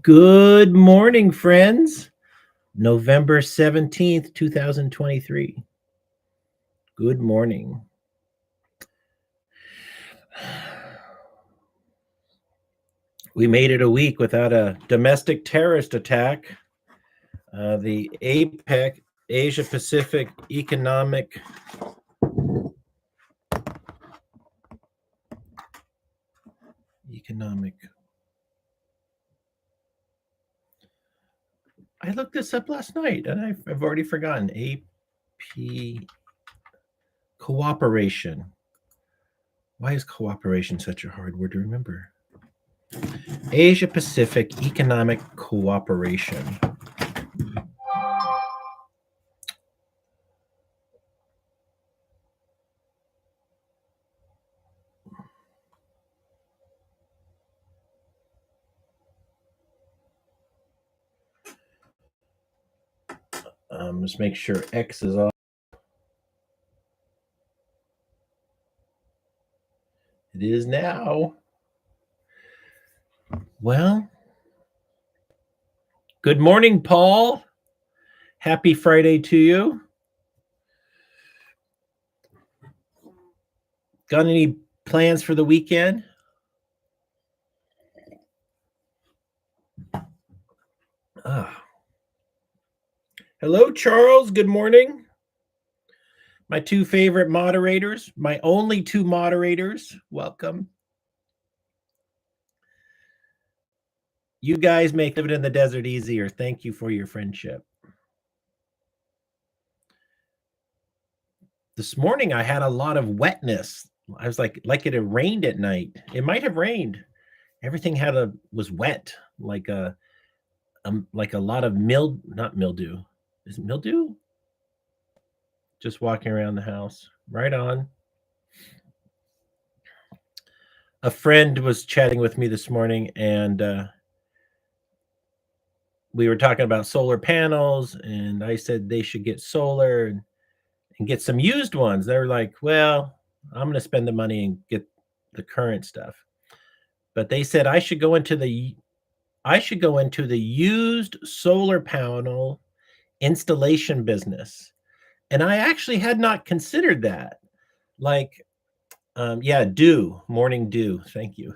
Good morning, friends. November 17th, 2023. Good morning. We made it a week without a domestic terrorist attack. The APEC, Asia Pacific Economic I looked this up last night and I've already forgotten. AP cooperation. Why is cooperation such a hard word to remember? Asia Pacific Economic Cooperation. Just make sure X is off. It is now. Well, good morning, Paul. Happy Friday to you. Got any plans for the weekend? Hello, Charles. Good morning. My two favorite moderators, my only two moderators. Welcome. You guys make living in the desert easier. Thank you for your friendship. This morning, I had a lot of wetness. I was like it had rained at night. It might have rained. Everything was wet, like a lot of not mildew. Is it mildew? Just walking around the house. Right on. A friend was chatting with me this morning, and we were talking about solar panels, and I said they should get solar and get some used ones. They were like, well, I'm going to spend the money and get the current stuff. But they said I should go into the used solar panel installation business. And I actually had not considered that. Like, dew, morning dew. Thank you.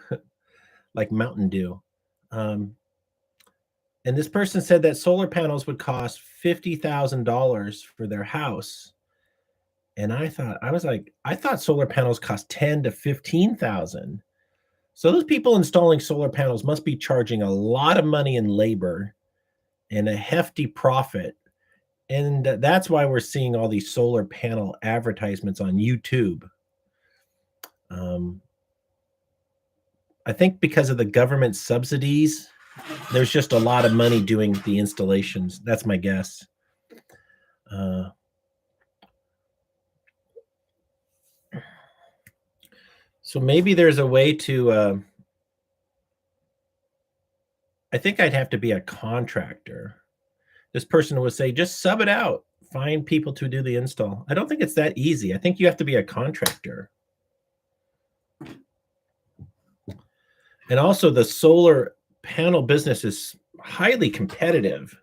Like Mountain Dew. And this person said that solar panels would cost $50,000 for their house. And I thought solar panels cost 10 to 15,000. So those people installing solar panels must be charging a lot of money in labor and a hefty profit. And that's why we're seeing all these solar panel advertisements on YouTube. I think because of the government subsidies, there's just a lot of money doing the installations. That's my guess. So maybe there's a way to, I think I'd have to be a contractor. This person would say, just sub it out, find people to do the install. I don't think it's that easy. I think you have to be a contractor. And also the solar panel business is highly competitive.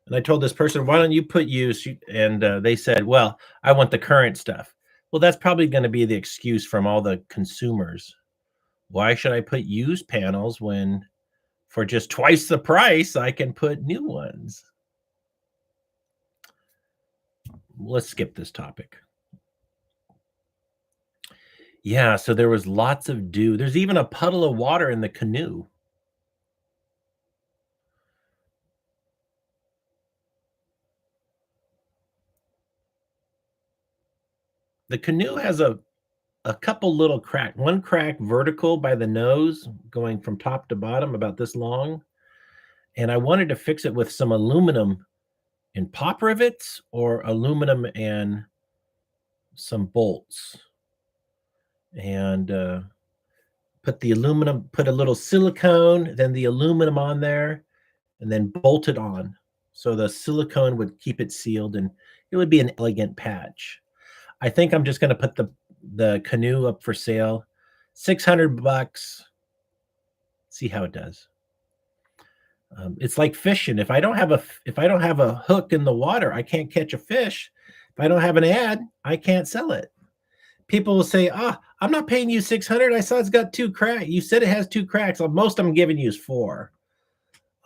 And I told this person, why don't you put use? And they said, well, I want the current stuff. Well, that's probably going to be the excuse from all the consumers. Why should I put used panels when for just twice the price, I can put new ones? Let's skip this topic. Yeah, so there was lots of dew. There's even a puddle of water in the canoe. The canoe has a couple little cracks. One crack vertical by the nose going from top to bottom about this long. And I wanted to fix it with some aluminum and pop rivets or aluminum and some bolts. And put a little silicone, then the aluminum on there, and then bolt it on. So the silicone would keep it sealed and it would be an elegant patch. I think I'm just going to put the canoe up for sale, $600. See how it does. It's like fishing. If I don't have a hook in the water, I can't catch a fish. If I don't have an ad, I can't sell it. People will say, "Ah, I'm not paying you 600. I saw it's got 2 cracks. You said it has 2 cracks. Most I'm giving you is 4."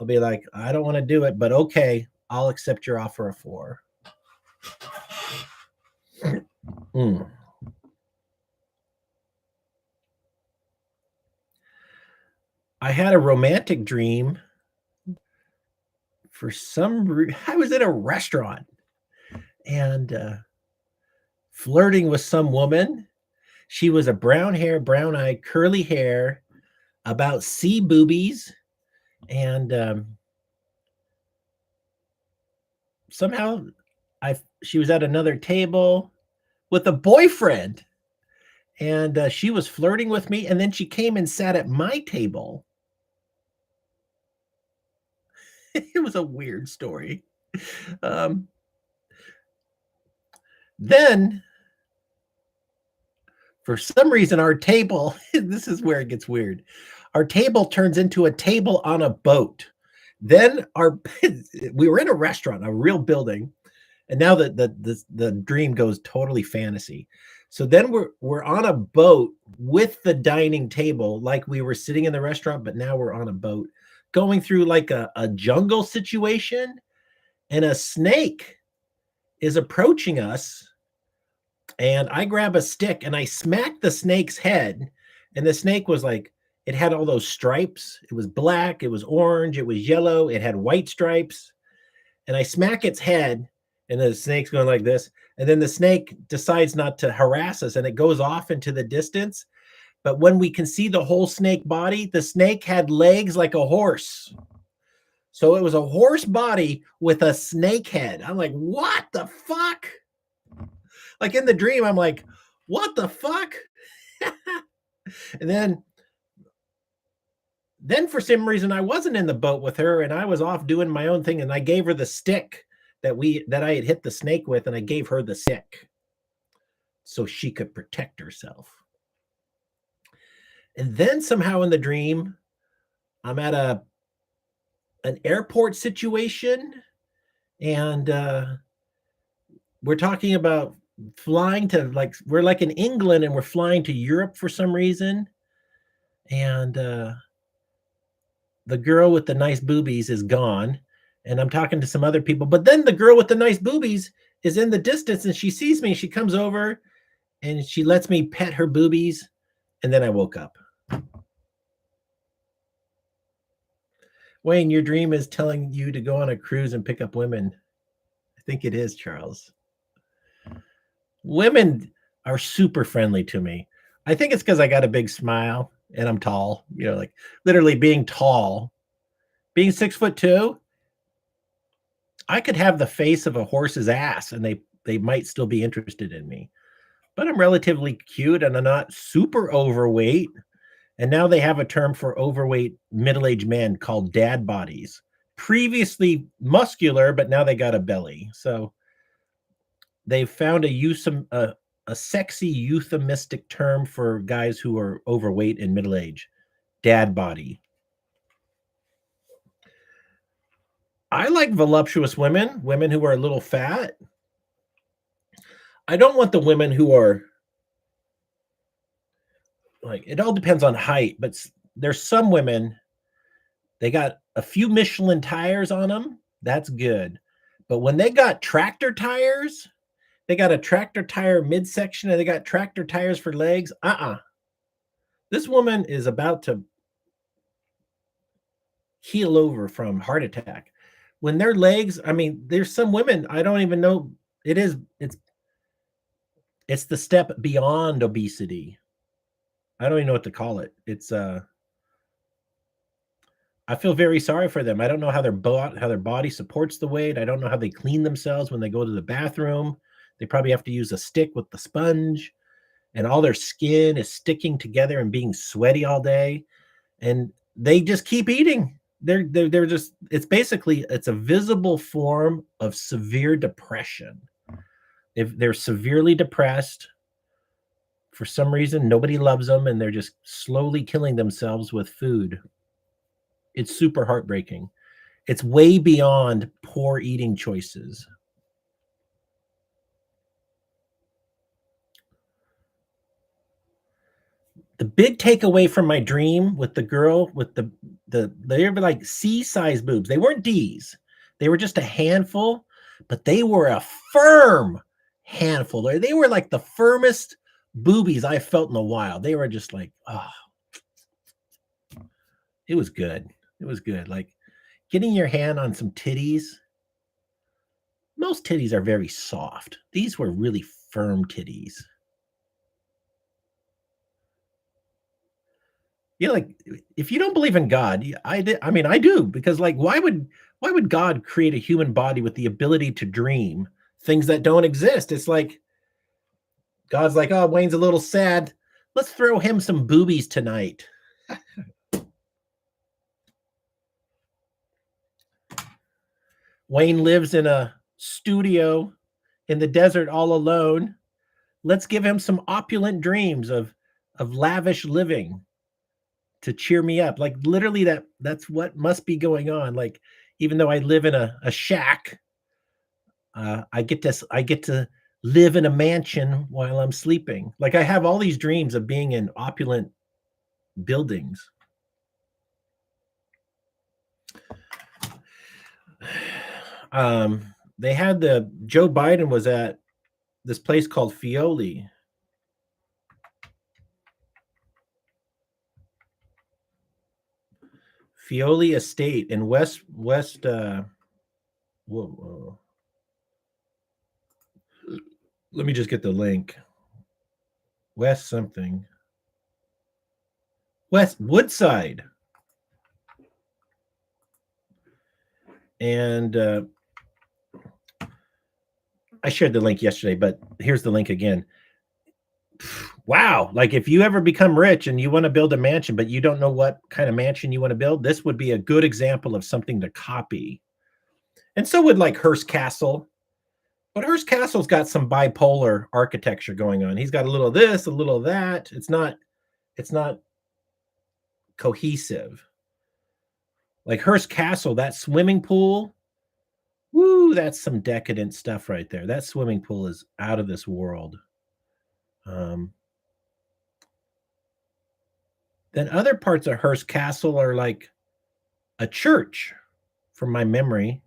I'll be like, "I don't want to do it, but okay, I'll accept your offer of 4." Mm. I had a romantic dream for I was in a restaurant and flirting with some woman. She was a brown hair, brown eye, curly hair, about C boobies, and somehow she was at another table with a boyfriend, and she was flirting with me, and then she came and sat at my table. It was a weird story. Um, then, for some reason, our table, this is where it gets weird. Our table turns into a table on a boat. Then we were in a restaurant, a real building, and now the dream goes totally fantasy. So then we're on a boat with the dining table, like we were sitting in the restaurant, but now we're on a boat going through like a jungle situation, and a snake is approaching us, and I grab a stick and I smack the snake's head, and the snake was like, it had all those stripes. It was black, it was orange, it was yellow, it had white stripes, and I smack its head, and the snake's going like this, and then the snake decides not to harass us, and it goes off into the distance. But when we can see the whole snake body, the snake had legs like a horse. So it was a horse body with a snake head. I'm like, what the fuck? Like in the dream, I'm like, what the fuck? And then for some reason I wasn't in the boat with her, and I was off doing my own thing, and I gave her the stick that I had hit the snake with, and I gave her the stick so she could protect herself. And then somehow in the dream, I'm at an airport situation, and we're talking about flying to, like, we're like in England and we're flying to Europe for some reason, and the girl with the nice boobies is gone, and I'm talking to some other people, but then the girl with the nice boobies is in the distance, and she sees me, she comes over and she lets me pet her boobies, and then I woke up. Wayne, your dream is telling you to go on a cruise and pick up women. I think it is, Charles. Women are super friendly to me. I think it's because I got a big smile and I'm tall, like literally being tall, being 6'2", I could have the face of a horse's ass and they might still be interested in me. But I'm relatively cute and I'm not super overweight. And now they have a term for overweight middle-aged men called dad bodies. Previously muscular, but now they got a belly. So they've found a sexy euphemistic term for guys who are overweight and middle-aged. Dad body. I like voluptuous women who are a little fat. I don't want the women who are like, it all depends on height, but there's some women, they got a few Michelin tires on them. That's good. But when they got tractor tires, they got a tractor tire midsection and they got tractor tires for legs. This woman is about to keel over from heart attack. When their legs, I mean, there's some women, I don't even know, it's the step beyond obesity. I don't even know what to call it. I feel very sorry for them. I don't know how their body supports the weight. I don't know how they clean themselves when they go to the bathroom. They probably have to use a stick with the sponge, and all their skin is sticking together and being sweaty all day. And they just keep eating. They're just, it's a visible form of severe depression. If they're severely depressed, for some reason, nobody loves them, and they're just slowly killing themselves with food. It's super heartbreaking. It's way beyond poor eating choices. The big takeaway from my dream with the girl with they were like C-size boobs. They weren't D's. They were just a handful, but they were a firm handful. They were like the firmest boobies I felt in a while. They were just like, oh, it was good. It was good. Like getting your hand on some titties. Most titties are very soft. These were really firm titties. You know, like if you don't believe in God, I mean, I do because like why would God create a human body with the ability to dream things that don't exist? It's like God's like, oh, Wayne's a little sad. Let's throw him some boobies tonight. Wayne lives in a studio in the desert all alone. Let's give him some opulent dreams of lavish living to cheer me up. Like literally that's what must be going on. Like even though I live in a shack, I get to live in a mansion while I'm sleeping. Like I have all these dreams of being in opulent buildings. They had Joe Biden was at this place called Fioli. Fioli Estate in West. Whoa. Let me just get the link. West something. West Woodside. And I shared the link yesterday, but here's the link again. Wow. Like if you ever become rich and you want to build a mansion, but you don't know what kind of mansion you want to build, this would be a good example of something to copy. And so would like Hearst Castle. But Hearst Castle's got some bipolar architecture going on. He's got a little of this, a little of that. It's not cohesive. Like Hearst Castle, that swimming pool, woo, that's some decadent stuff right there. That swimming pool is out of this world. Then other parts of Hearst Castle are like a church, from my memory.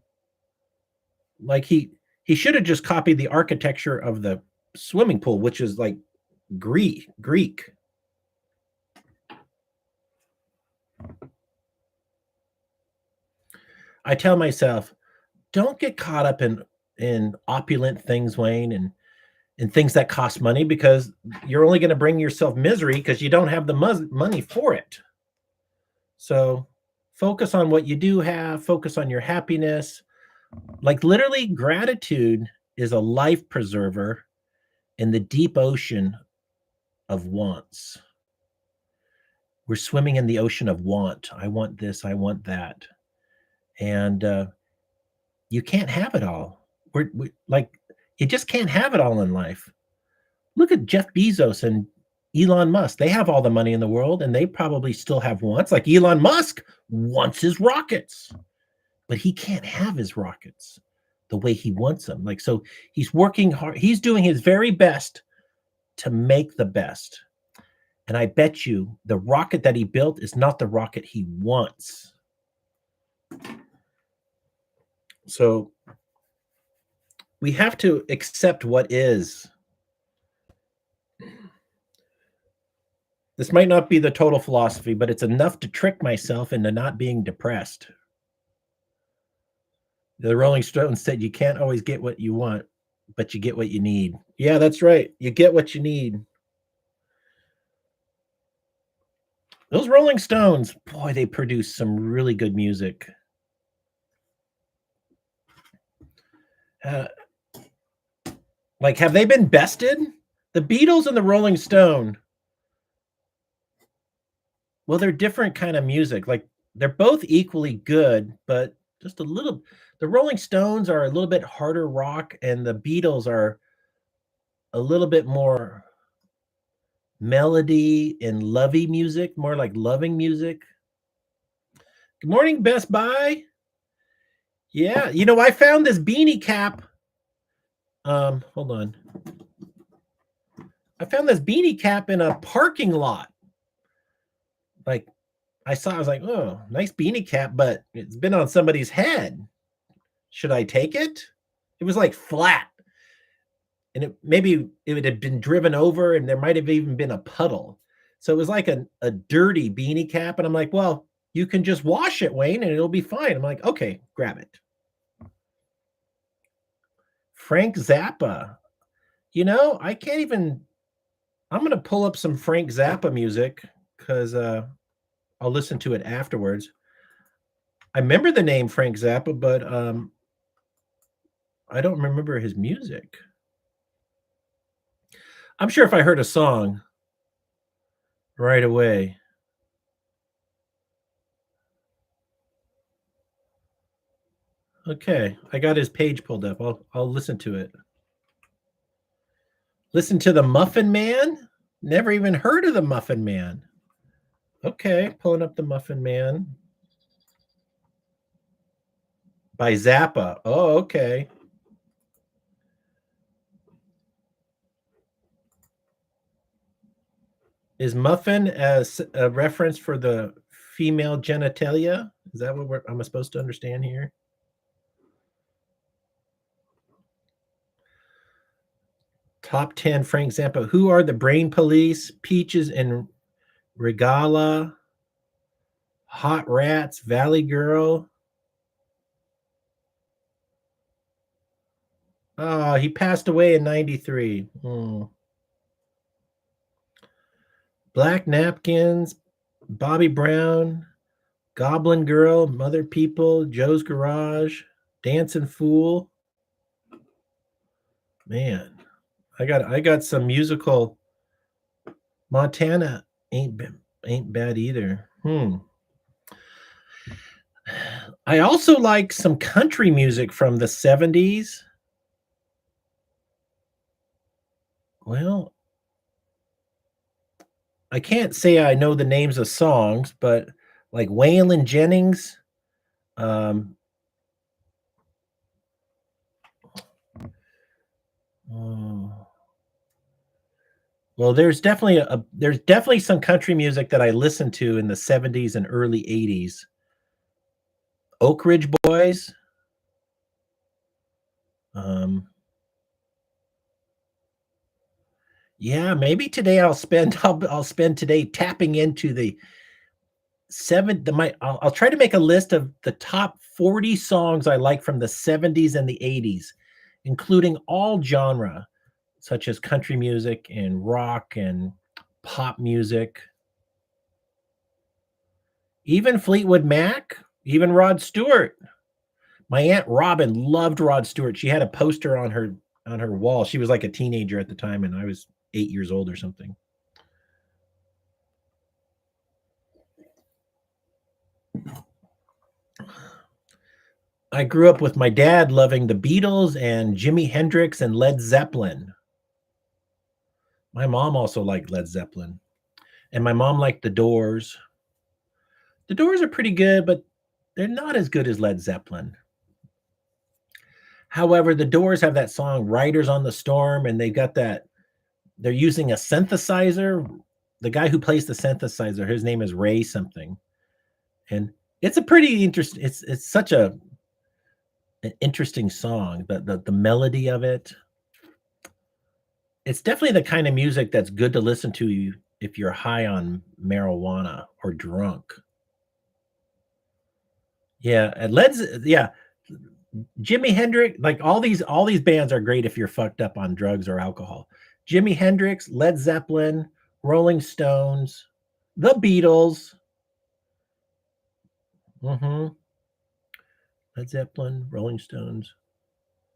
Like he should have just copied the architecture of the swimming pool, which is like Greek. I tell myself, don't get caught up in opulent things, Wayne, and things that cost money because you're only going to bring yourself misery because you don't have the money for it. So focus on what you do have, focus on your happiness. Like literally gratitude is a life preserver in the deep ocean of wants. We're swimming in the ocean of want. I want this, I want that. And you can't have it all. We like you just can't have it all in life. Look at Jeff Bezos and Elon Musk. They have all the money in the world and they probably still have wants. Like Elon Musk wants his rockets, but he can't have his rockets the way he wants them. Like, so he's working hard. He's doing his very best to make the best. And I bet you the rocket that he built is not the rocket he wants. So we have to accept what is. This might not be the total philosophy, but it's enough to trick myself into not being depressed. The Rolling Stones said you can't always get what you want, but you get what you need. Yeah, that's right. You get what you need. Those Rolling Stones, boy, they produce some really good music. Like, have they been bested? The Beatles and the Rolling Stone. Well, they're different kind of music. Like, they're both equally good, but just a little. The Rolling Stones are a little bit harder rock, and the Beatles are a little bit more melody and lovey music, more like loving music. Good morning, Best Buy. Yeah, you know, I found this beanie cap. Hold on. I found this beanie cap in a parking lot. Like I was like, oh, nice beanie cap, but it's been on somebody's head. Should I take it? It was like flat, and maybe it would have been driven over, and there might have even been a puddle. So it was like a dirty beanie cap, and I'm like, well, you can just wash it, Wayne, and it'll be fine. I'm like, okay, grab it. Frank Zappa. You know, I can't even. I'm gonna pull up some Frank Zappa music because I'll listen to it afterwards. I remember the name Frank Zappa, but I don't remember his music. I'm sure if I heard a song right away. Okay, I got his page pulled up. I'll listen to it. Listen to the Muffin Man? Never even heard of the Muffin Man. Okay, pulling up the Muffin Man by Zappa. Oh, okay. Is muffin as a reference for the female genitalia? Is that what I'm supposed to understand here? Top 10 Frank Zappa. Who are the Brain Police? Peaches and Regala. Hot Rats. Valley Girl. Oh, he passed away in 93. Black Napkins. Bobby Brown. Goblin Girl. Mother People. Joe's Garage. Dancing Fool. Man, I got some musical. Montana ain't bad either. I also like some country music from the 70s. Well, I can't say I know the names of songs, but like Waylon Jennings. Oh. Well, there's definitely some country music that I listened to in the 70s and early 80s. Oak Ridge Boys. Yeah, maybe today I'll spend today tapping into the I'll try to make a list of the top 40 songs I like from the 70s and the 80s, including all genre, such as country music and rock and pop music, even Fleetwood Mac, even Rod Stewart. My Aunt Robin loved Rod Stewart. She had a poster on her wall. She was like a teenager at the time, and I was 8 years old or something. I grew up with my dad loving the Beatles and Jimi Hendrix and Led Zeppelin. My mom also liked Led Zeppelin, and my mom liked the Doors. The Doors are pretty good, but they're not as good as Led Zeppelin. However, the Doors have that song Riders on the Storm, and they're using a synthesizer. The guy who plays the synthesizer, his name is Ray something. And it's a pretty interesting, it's such an interesting song. The melody of it. It's definitely the kind of music that's good to listen to if you're high on marijuana or drunk. Yeah, Jimi Hendrix, like all these bands are great if you're fucked up on drugs or alcohol. Jimi Hendrix, Led Zeppelin, Rolling Stones, the Beatles. Led Zeppelin, Rolling Stones.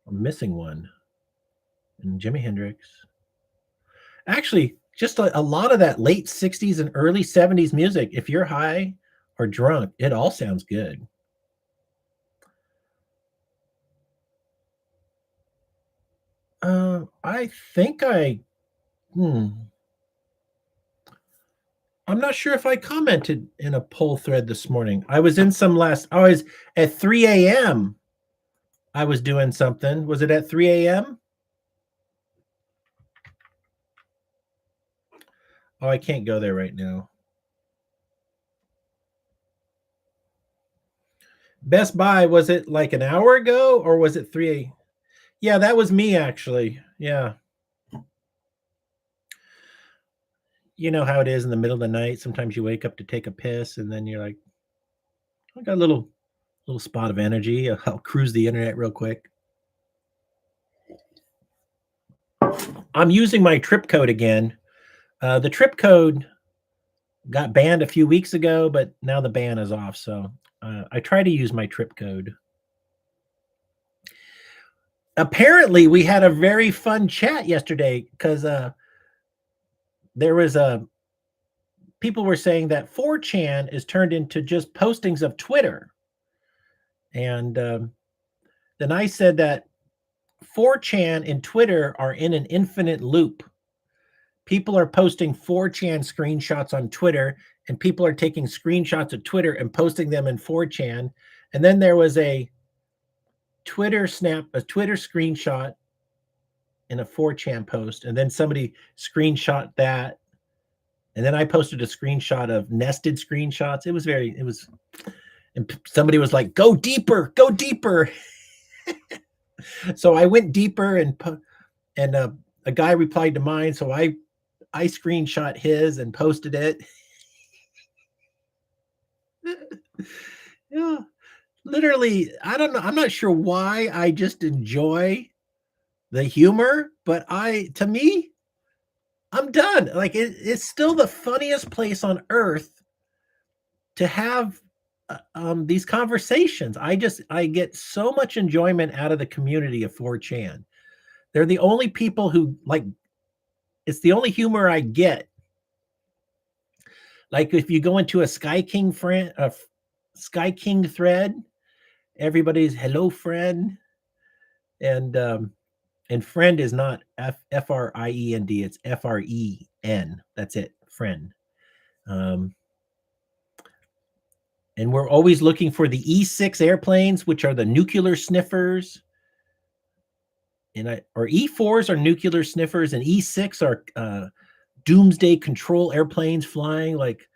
I'm missing one. And Jimi Hendrix. Actually, just a lot of that late 60s and early 70s music, if you're high or drunk, it all sounds good. I think I'm not sure if I commented in a poll thread this morning. I was at 3 a.m. I was doing something. Was it at 3 a.m.? Oh, I can't go there right now. Best Buy, was it like an hour ago or was it 3? Yeah, that was me actually. Yeah. You know how it is in the middle of the night. Sometimes you wake up to take a piss and then you're like, I got a little spot of energy. I'll cruise the internet real quick. I'm using my trip code again. The trip code got banned a few weeks ago, but now the ban is off. So I try to use my trip code. Apparently, we had a very fun chat yesterday because there was a people were saying that 4chan is turned into just postings of Twitter, and then I said that 4chan and Twitter are in an infinite loop. People are posting 4chan screenshots on Twitter, and people are taking screenshots of Twitter and posting them in 4chan. And then there was a Twitter screenshot in a 4chan post, and then somebody screenshot that, and then I posted a screenshot of nested screenshots. And somebody was like, "Go deeper, go deeper." So I went deeper, and a guy replied to mine, so I screenshot his and posted it. Yeah, literally, I don't know. I'm not sure why. I just enjoy the humor, but to me, I'm done. Like it's still the funniest place on earth to have these conversations. I get so much enjoyment out of the community of 4chan. They're the only people who like. It's the only humor I get. Like if you go into a Sky King thread, everybody's hello friend, and friend is not Friend, it's Fren. That's it, friend. Um, and we're always looking for the E6 airplanes, which are the nuclear sniffers. Or E4s are nuclear sniffers, and E6 are doomsday control airplanes flying. Like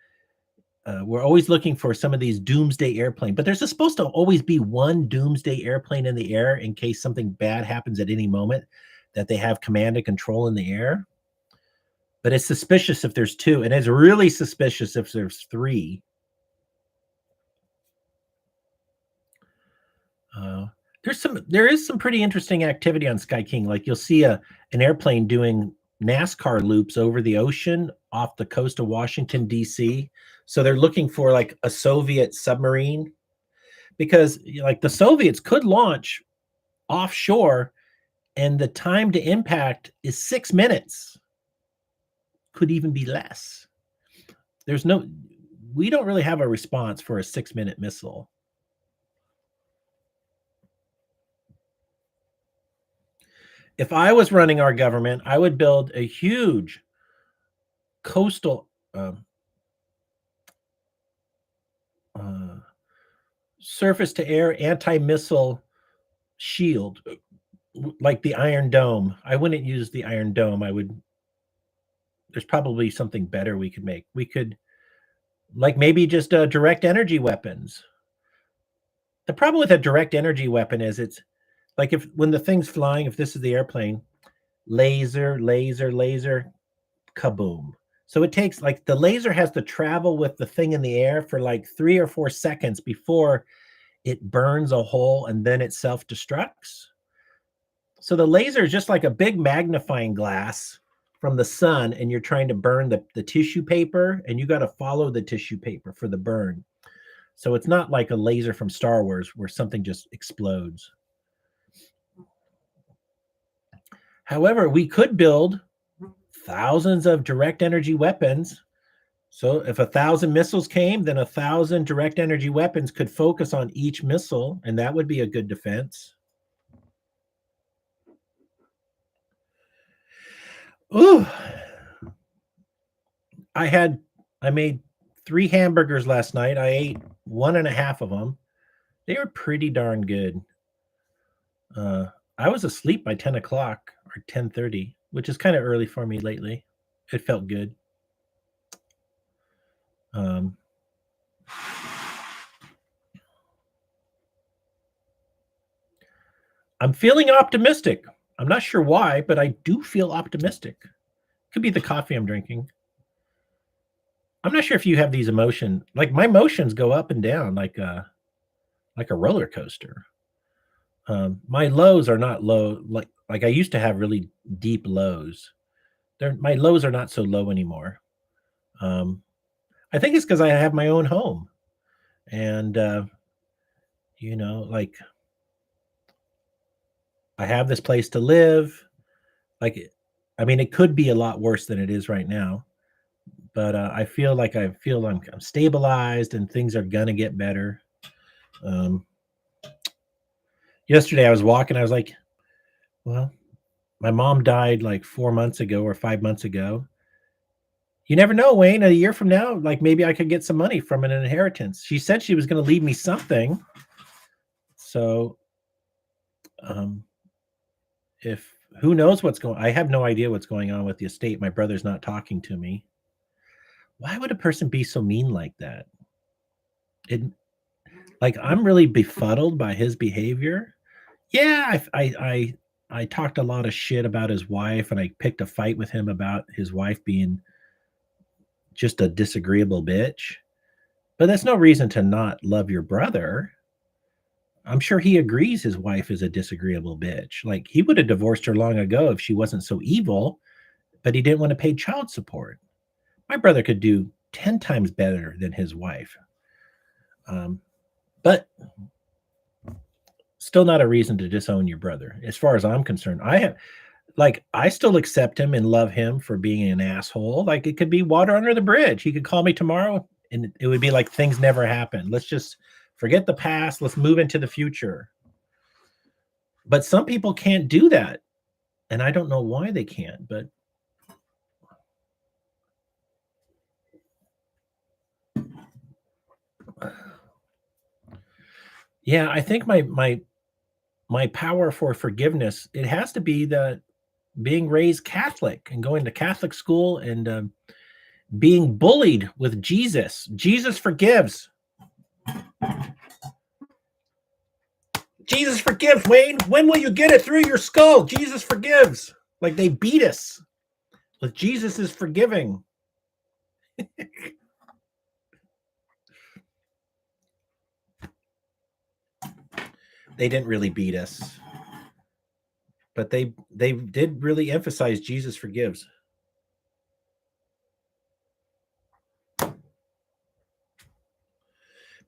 we're always looking for some of these doomsday airplane, but there's supposed to always be one doomsday airplane in the air in case something bad happens at any moment, that they have command and control in the air. But it's suspicious if there's two, and it's really suspicious if there's three. There is some pretty interesting activity on Sky King. Like you'll see an airplane doing NASCAR loops over the ocean off the coast of Washington, D.C. So they're looking for like a Soviet submarine, because like the Soviets could launch offshore and the time to impact is 6 minutes. Could even be less. We don't really have a response for a 6-minute missile. If I was running our government, I would build a huge coastal surface to air anti-missile shield, like the Iron Dome. I wouldn't use the Iron Dome. There's probably something better we could make. We could, like, maybe just direct energy weapons. The problem with a direct energy weapon is it's like, when the thing's flying, if this is the airplane, laser, laser, laser, kaboom. So it takes, like, the laser has to travel with the thing in the air for like 3 or 4 seconds before it burns a hole and then it self-destructs. So the laser is just like a big magnifying glass from the sun, and you're trying to burn the tissue paper, and you got to follow the tissue paper for the burn. So it's not like a laser from Star Wars where something just explodes. However, we could build thousands of direct energy weapons. So if 1,000 missiles came, then 1,000 direct energy weapons could focus on each missile, and that would be a good defense. Ooh. I made 3 hamburgers last night. I ate 1.5 of them. They were pretty darn good. I was asleep by 10 o'clock or 10:30, which is kind of early for me lately. It felt good. Um, I'm feeling optimistic. I'm not sure why, but I do feel optimistic. Could be the coffee I'm drinking. I'm not sure if you have these emotions. Like my emotions go up and down like a roller coaster. My lows are not low like I used to have really deep lows. My lows are not so low anymore. Um, I think it's because I have my own home, and like I have this place to live. Like, I mean, it could be a lot worse than it is right now, but I feel I'm stabilized and things are gonna get better. Um, Yesterday I was walking. I was like, well, my mom died like 4 months ago or 5 months ago. You never know, Wayne. A year from now, like maybe I could get some money from an inheritance. She said she was going to leave me something. So, um, if who knows what's going, I have no idea what's going on with the estate. My brother's not talking to me. Why would a person be so mean like that? It like I'm really befuddled by his behavior. Yeah, I talked a lot of shit about his wife, and I picked a fight with him about his wife being just a disagreeable bitch. But that's no reason to not love your brother. I'm sure he agrees his wife is a disagreeable bitch. Like he would have divorced her long ago if she wasn't so evil, but he didn't want to pay child support. My brother could do 10 times better than his wife. But still not a reason to disown your brother. As far as I'm concerned, I still accept him and love him for being an asshole. Like it could be water under the bridge. He could call me tomorrow and it would be like things never happened. Let's just forget the past. Let's move into the future. But some people can't do that. And I don't know why they can't, but yeah, I think my power for forgiveness, it has to be that being raised Catholic and going to Catholic school and being bullied with Jesus. Jesus forgives. Jesus forgives, Wayne. When will you get it through your skull? Jesus forgives. Like they beat us with Jesus is forgiving. They didn't really beat us, but they did really emphasize Jesus forgives.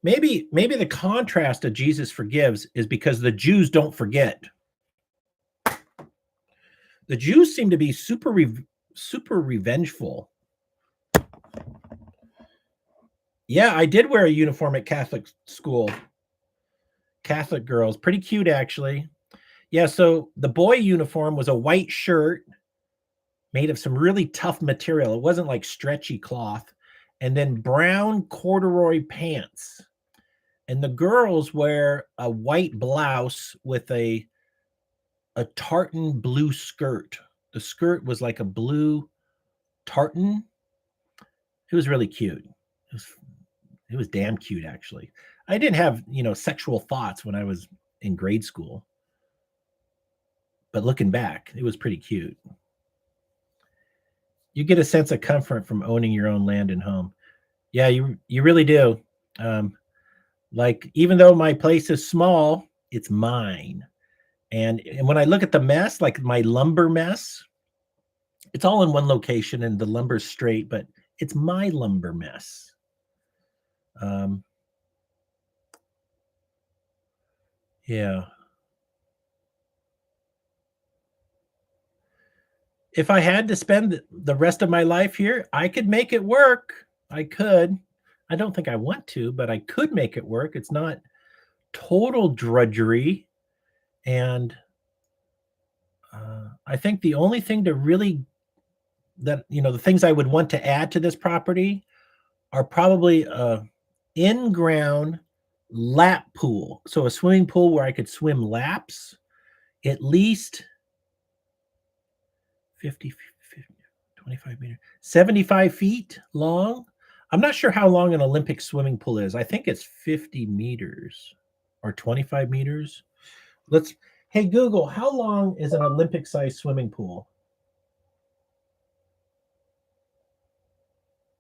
Maybe the contrast of Jesus forgives is because the Jews don't forget. The Jews seem to be super revengeful. Yeah, I did wear a uniform at Catholic school. Catholic girls, pretty cute actually. Yeah, so the boy uniform was a white shirt made of some really tough material. It wasn't like stretchy cloth, and then brown corduroy pants. And the girls wear a white blouse with a tartan blue skirt. The skirt was like a blue tartan. It was really cute. It was damn cute actually. I didn't have, sexual thoughts when I was in grade school. But looking back, it was pretty cute. You get a sense of comfort from owning your own land and home. Yeah, you really do. Like even though my place is small, it's mine. And when I look at the mess, like my lumber mess, it's all in one location and the lumber's straight, but it's my lumber mess. Yeah. If I had to spend the rest of my life here, I could make it work. I could. I don't think I want to, but I could make it work. It's not total drudgery. And I think the only thing to really the things I would want to add to this property are probably a in-ground lap pool. So a swimming pool where I could swim laps at least 50, 25 meters, 75 feet long. I'm not sure how long an Olympic swimming pool is. I think it's 50 meters or 25 meters. Hey, Google, how long is an Olympic-sized swimming pool?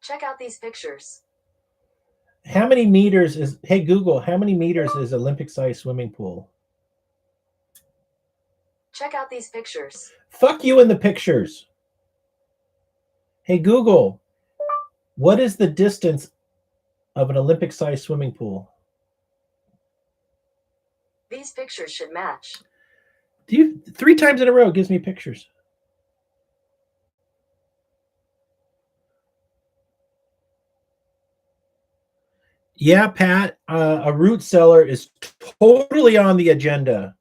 Check out these pictures. How many meters is, hey, Google, how many meters is Olympic-sized swimming pool? Check out these pictures. Fuck you in the pictures. Hey, Google, what is the distance of an Olympic-sized swimming pool? These pictures should match. 3 times in a row gives me pictures. Yeah, Pat, a root cellar is totally on the agenda.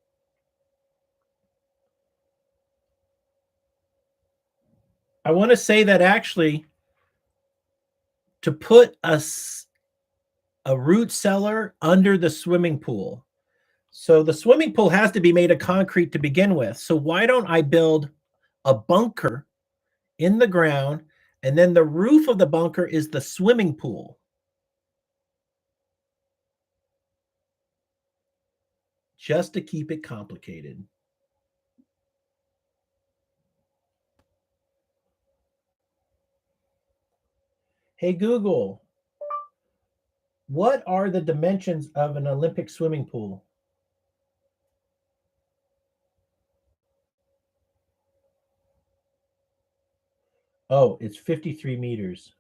I want to say that actually to put a root cellar under the swimming pool. So the swimming pool has to be made of concrete to begin with. So why don't I build a bunker in the ground, and then the roof of the bunker is the swimming pool? Just to keep it complicated. Hey, Google, what are the dimensions of an Olympic swimming pool? Oh, it's 53 meters.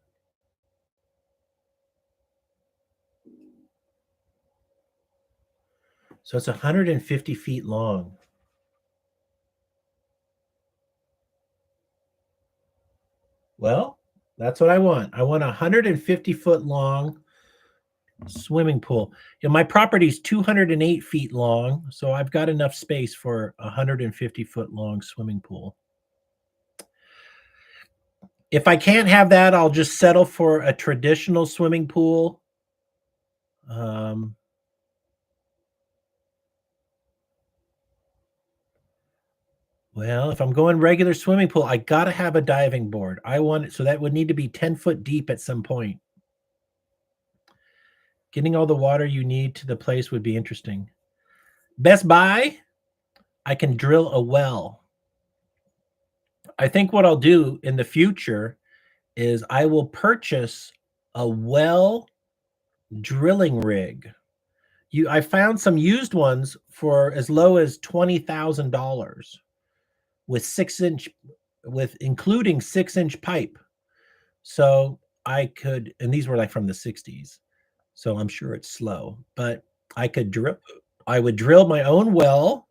So it's 150 feet long. Well, that's what I want. I want a 150-foot long swimming pool. My property is 208 feet long, so I've got enough space for a 150-foot long swimming pool. If I can't have that, I'll just settle for a traditional swimming pool. Well, if I'm going regular swimming pool, I got to have a diving board. I want it, so that would need to be 10 foot deep at some point. Getting all the water you need to the place would be interesting. Best Buy, I can drill a well. I think what I'll do in the future is I will purchase a well drilling rig. I found some used ones for as low as $20,000 with including 6-inch pipe. So I could, and these were like from the 60s. So I'm sure it's slow, but I would drill my own well.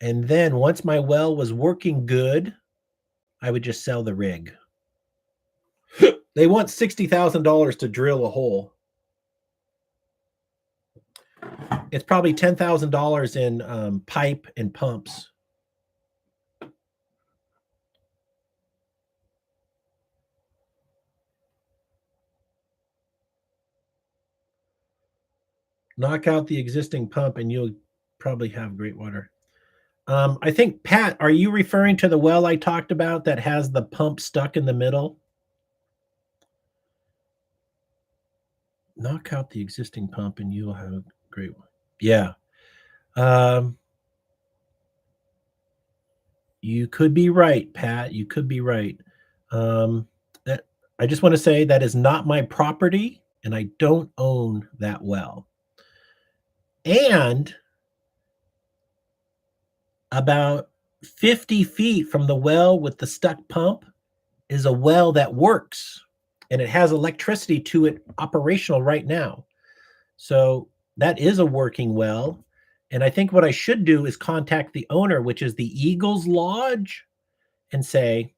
And then once my well was working good, I would just sell the rig. They want $60,000 to drill a hole. It's probably $10,000 in pipe and pumps. Knock out the existing pump and you'll probably have great water. I think, Pat, are you referring to the well I talked about that has the pump stuck in the middle? Knock out the existing pump and you'll have a great one. Yeah. You could be right, Pat. You could be right. That I just want to say that is not my property, and I don't own that well. And about 50 feet from the well with the stuck pump is a well that works, and it has electricity to it operational right now. So that is a working well. And I think what I should do is contact the owner, which is the Eagles Lodge, and say,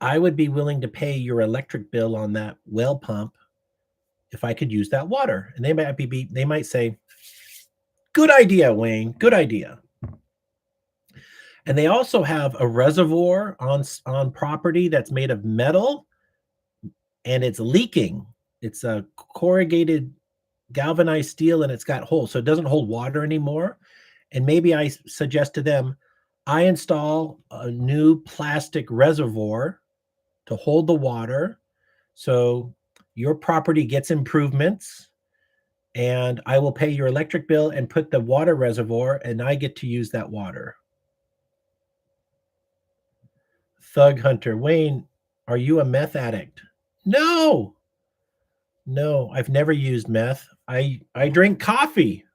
I would be willing to pay your electric bill on that well pump if I could use that water. And they might say, good idea, Wayne, good idea. And they also have a reservoir on property that's made of metal, and it's leaking. It's a corrugated galvanized steel, and it's got holes, so it doesn't hold water anymore. And maybe I suggest to them, I install a new plastic reservoir to hold the water. So your property gets improvements, and I will pay your electric bill and put the water reservoir, and I get to use that water. Thug Hunter, Wayne, are you a meth addict? No, no, I've never used meth. I drink coffee.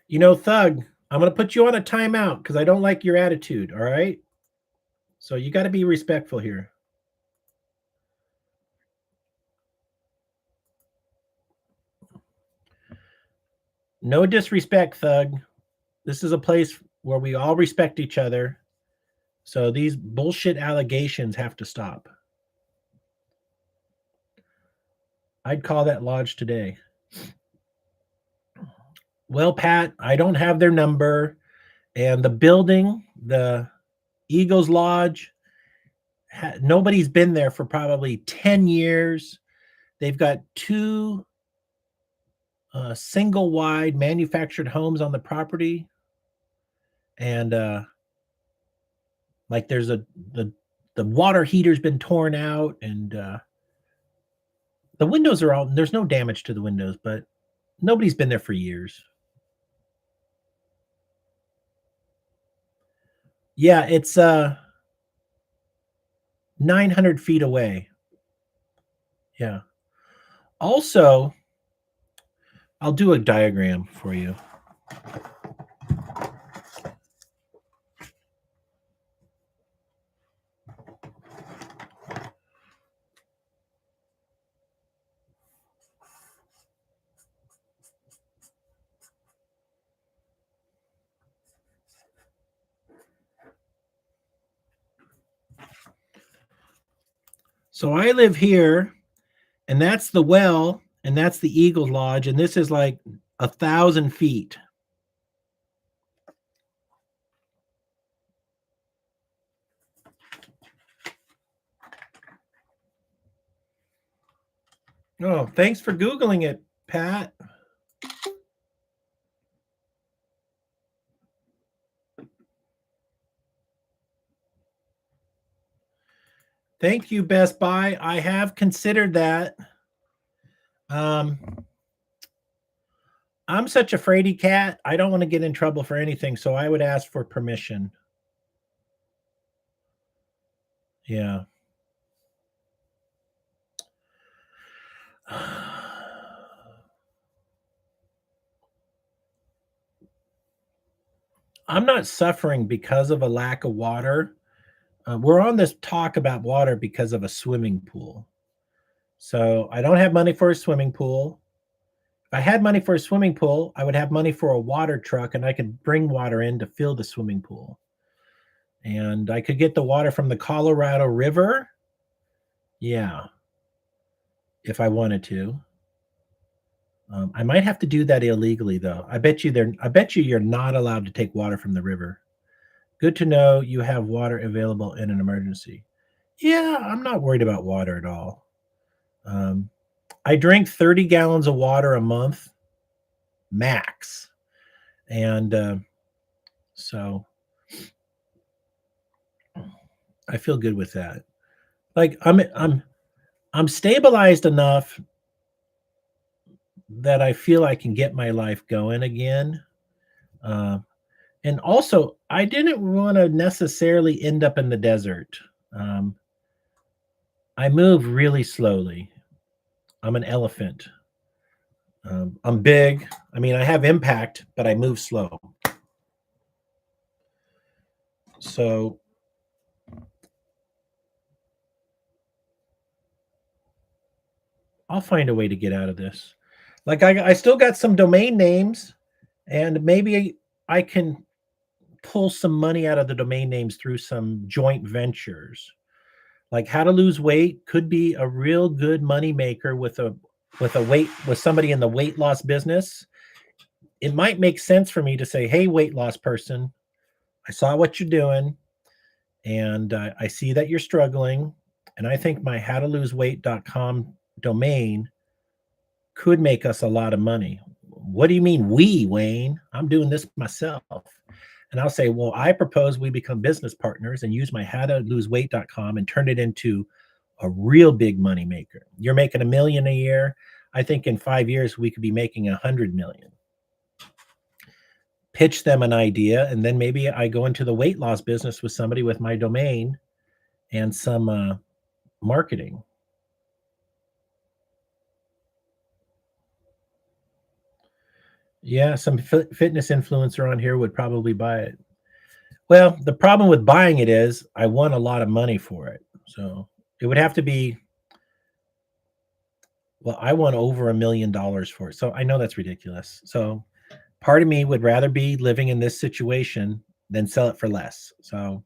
You know, Thug, I'm going to put you on a timeout because I don't like your attitude. All right. So you got to be respectful here. No disrespect, Thug. This is a place where we all respect each other. So these bullshit allegations have to stop. I'd call that lodge today. Well, Pat, I don't have their number. And the building, the Eagles Lodge, nobody's been there for probably 10 years. They've got two single wide manufactured homes on the property. And like there's the water heater's been torn out, and the windows are all, there's no damage to the windows, but nobody's been there for years. Yeah, it's 900 feet away. Yeah. Also, I'll do a diagram for you. So I live here, and that's the well, and that's the Eagle Lodge, and this is like 1,000 feet. Oh, thanks for Googling it, Pat. Thank you, Best Buy. I have considered that. I'm such a fraidy cat. I don't want to get in trouble for anything, so I would ask for permission. Yeah. I'm not suffering because of a lack of water. We're on this talk about water because of a swimming pool. So I don't have money for a swimming pool. If I had money for a swimming pool, I would have money for a water truck, and I could bring water in to fill the swimming pool. And I could get the water from the Colorado River. Yeah. If I wanted to. I might have to do that illegally, though. I bet you you're not allowed to take water from the river. Good to know you have water available in an emergency. Yeah, I'm not worried about water at all. I drink 30 gallons of water a month, max, and so I feel good with that. Like I'm stabilized enough that I feel I can get my life going again. And also, I didn't want to necessarily end up in the desert. I move really slowly. I'm an elephant. I'm big. I mean, I have impact, but I move slow. So I'll find a way to get out of this. Like I still got some domain names, and maybe I can pull some money out of the domain names through some joint ventures. Like How to Lose Weight could be a real good money maker with somebody in the weight loss business. It might make sense for me to say, "Hey, weight loss person, I saw what you're doing, and I see that you're struggling, and I think my howtoloseweight.com domain could make us a lot of money. What do you mean we, Wayne? I'm doing this myself. And I'll say, well, I propose we become business partners and use my howtoloseweight.com and turn it into a real big money maker. You're making $1 million a year. I think in 5 years we could be making 100 million. Pitch them an idea, and then maybe I go into the weight loss business with somebody with my domain and some marketing. Yeah, some fitness influencer on here would probably buy it. Well, the problem with buying it is I want a lot of money for it. So it would have to be, well, I want over $1 million for it. So I know that's ridiculous. So part of me would rather be living in this situation than sell it for less. So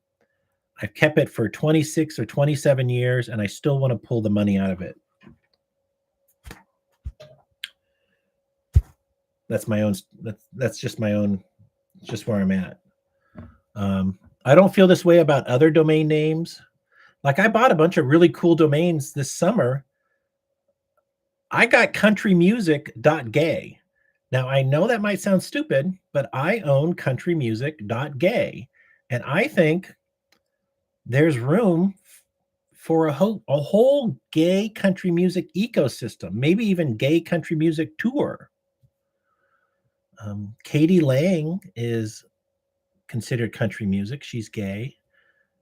I've kept it for 26 or 27 years, and I still want to pull the money out of it. That's my own. That's just my own. Just where I'm at. I don't feel this way about other domain names. Like I bought a bunch of really cool domains this summer. I got countrymusic.gay. Now I know that might sound stupid, but I own countrymusic.gay, and I think there's room for a whole gay country music ecosystem, maybe even gay country music tour. Katie Lang is considered country music. She's gay.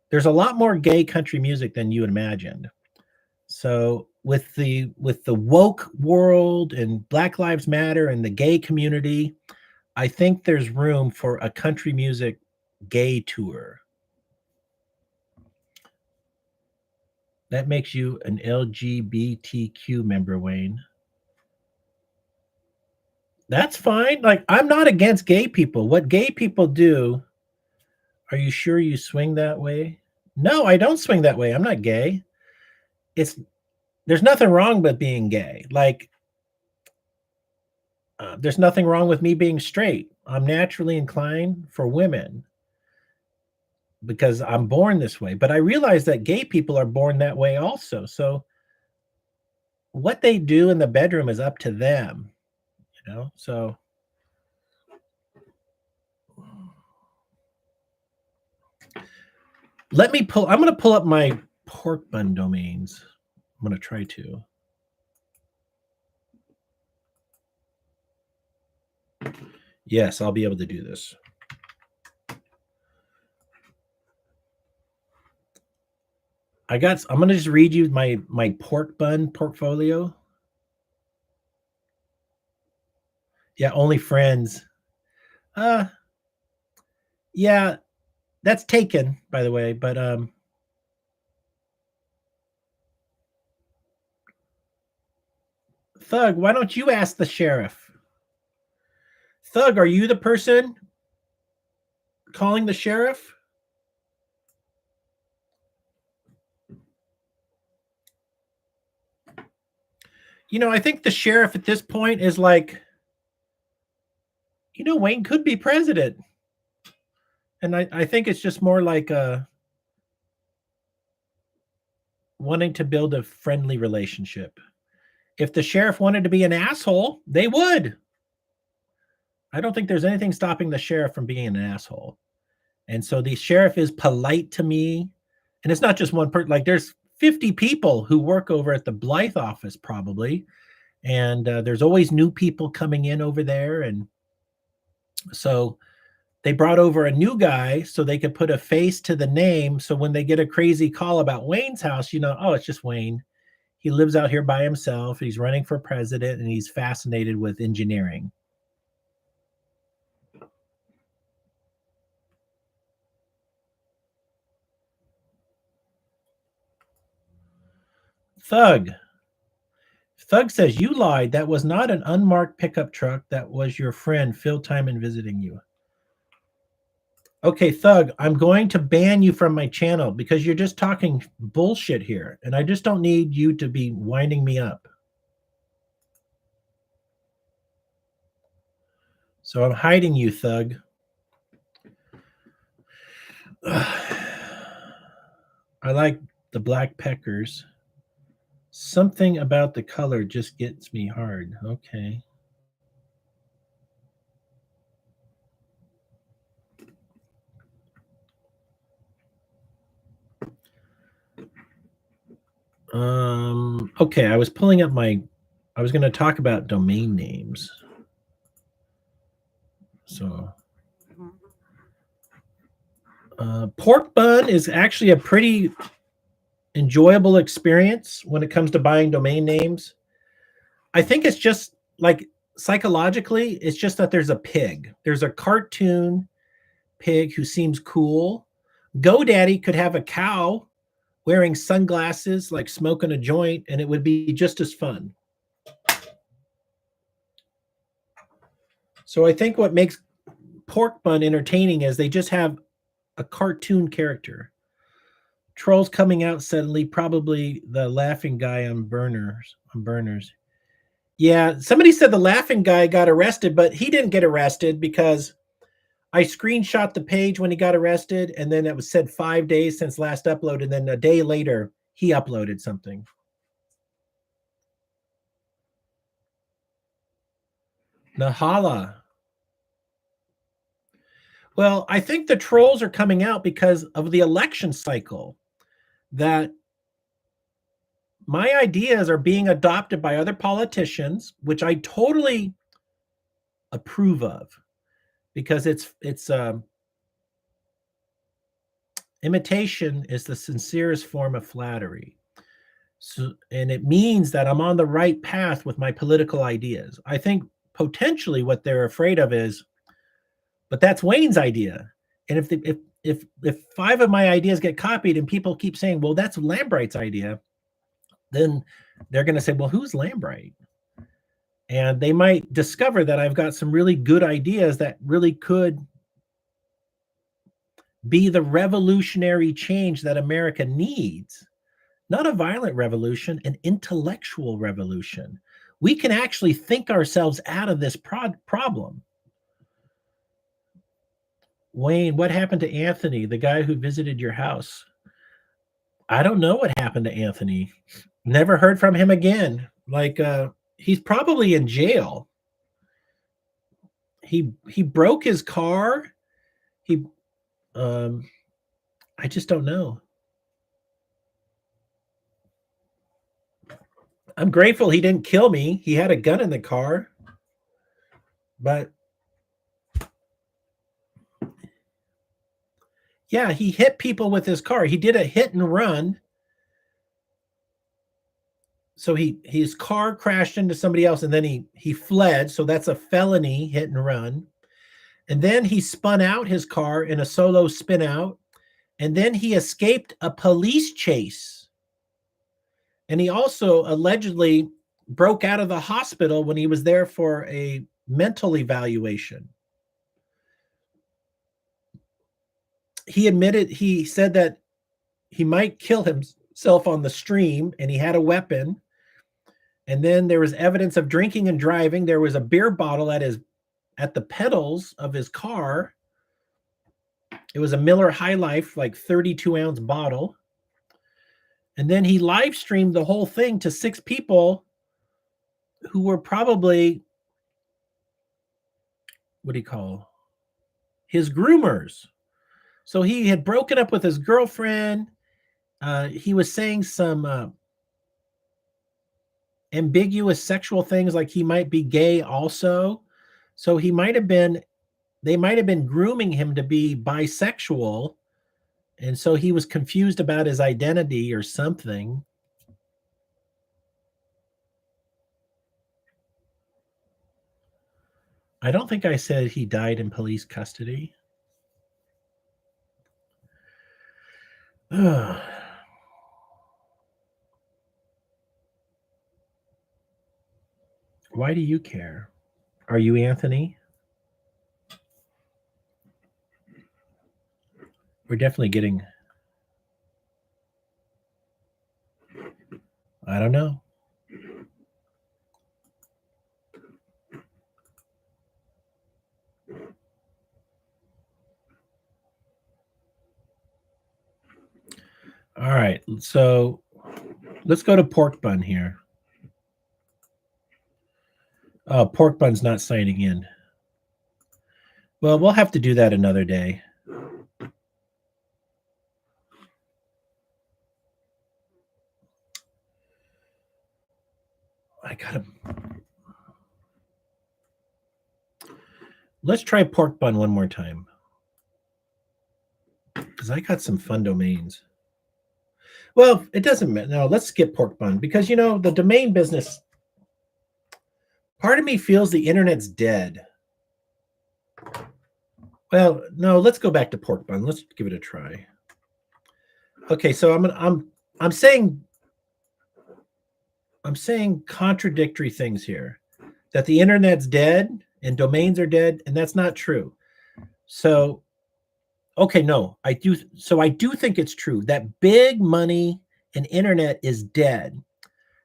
There's a lot more gay country music than you imagined. So with the woke world and Black Lives Matter and the gay community, I think there's room for a country music gay tour. That makes you an LGBTQ member, Wayne. That's fine. Like, I'm not against gay people. What gay people do, are you sure you swing that way? No, I don't swing that way. I'm not gay. There's nothing wrong with being gay. Like, there's nothing wrong with me being straight. I'm naturally inclined for women because I'm born this way. But I realize that gay people are born that way also. So what they do in the bedroom is up to them, you know? So I'm going to pull up my pork bun domains. I'm going to try to. Yes, I'll be able to do this. I'm going to just read you my pork bun portfolio. Yeah, only friends. Yeah, that's taken, by the way, but Thug, why don't you ask the sheriff? Thug, are you the person calling the sheriff? You know, I think the sheriff at this point is like, you know, Wayne could be president. And I think it's just more like wanting to build a friendly relationship. If the sheriff wanted to be an asshole, they would. I don't think there's anything stopping the sheriff from being an asshole. And so the sheriff is polite to me. And it's not just one person. Like there's 50 people who work over at the Blythe office probably. And there's always new people coming in over there. And so they brought over a new guy so they could put a face to the name. So when they get a crazy call about Wayne's house, you know, oh, it's just Wayne. He lives out here by himself. He's running for president and he's fascinated with engineering. Thug says, you lied. That was not an unmarked pickup truck. That was your friend Phil Timon visiting you. Okay, Thug, I'm going to ban you from my channel because you're just talking bullshit here. And I just don't need you to be winding me up. So I'm hiding you, Thug. I like the black peckers. Something about the color just gets me hard. Okay. Okay, I was pulling up I was going to talk about domain names. So, pork bun is actually a pretty enjoyable experience when it comes to buying domain names. I think it's just like psychologically, it's just that there's a pig. There's a cartoon pig who seems cool. GoDaddy could have a cow wearing sunglasses, like smoking a joint, and it would be just as fun. So I think what makes pork bun entertaining is they just have a cartoon character. Trolls coming out suddenly, probably the laughing guy on burners. Yeah, somebody said the laughing guy got arrested, but he didn't get arrested because I screenshot the page when he got arrested, and then it was said 5 days since last upload, and then a day later he uploaded something. Nahala. Well, I think the trolls are coming out because of the election cycle, that my ideas are being adopted by other politicians, which I totally approve of, because it's imitation is the sincerest form of flattery. So, and it means that I'm on the right path with my political ideas. I think potentially what they're afraid of is, but that's Wayne's idea. And if 5 of my ideas get copied and people keep saying, well, that's Lambright's idea, then they're going to say, well, who's Lambright? And they might discover that I've got some really good ideas that really could be the revolutionary change that America needs. Not a violent revolution, an intellectual revolution. We can actually think ourselves out of this problem. Wayne, what happened to Anthony, the guy who visited your house? I don't know what happened to Anthony. Never heard from him again. Like, he's probably in jail. He broke his car. He I just don't know. I'm grateful he didn't kill me. He had a gun in the car. But yeah, he hit people with his car. He did a hit and run. So his car crashed into somebody else, and then he fled. So that's a felony hit and run. And then he spun out his car in a solo spin out. And then he escaped a police chase. And he also allegedly broke out of the hospital when he was there for a mental evaluation. He said that he might kill himself on the stream, and he had a weapon. And then there was evidence of drinking and driving. There was a beer bottle at the pedals of his car. It was a Miller High Life, like 32-ounce bottle. And then he live streamed the whole thing to 6 people who were probably, what do you call, his groomers. So he had broken up with his girlfriend. He was saying some ambiguous sexual things, like he might be gay also. So they might have been grooming him to be bisexual. And so he was confused about his identity or something. I don't think I said he died in police custody. Why do you care? Are you Anthony? We're definitely getting, I don't know. All right, so let's go to pork bun here. Oh, pork bun's not signing in. Well, we'll have to do that another day. I gotta. Let's try pork bun one more time. Because I got some fun domains. Well, it doesn't matter. No, let's skip pork bun because the domain business. Part of me feels the internet's dead. Well, no, let's go back to pork bun. Let's give it a try. Okay, so I'm saying contradictory things here. That the internet's dead and domains are dead, and that's not true. So, okay, no, I do. So I do think it's true that big money and internet is dead.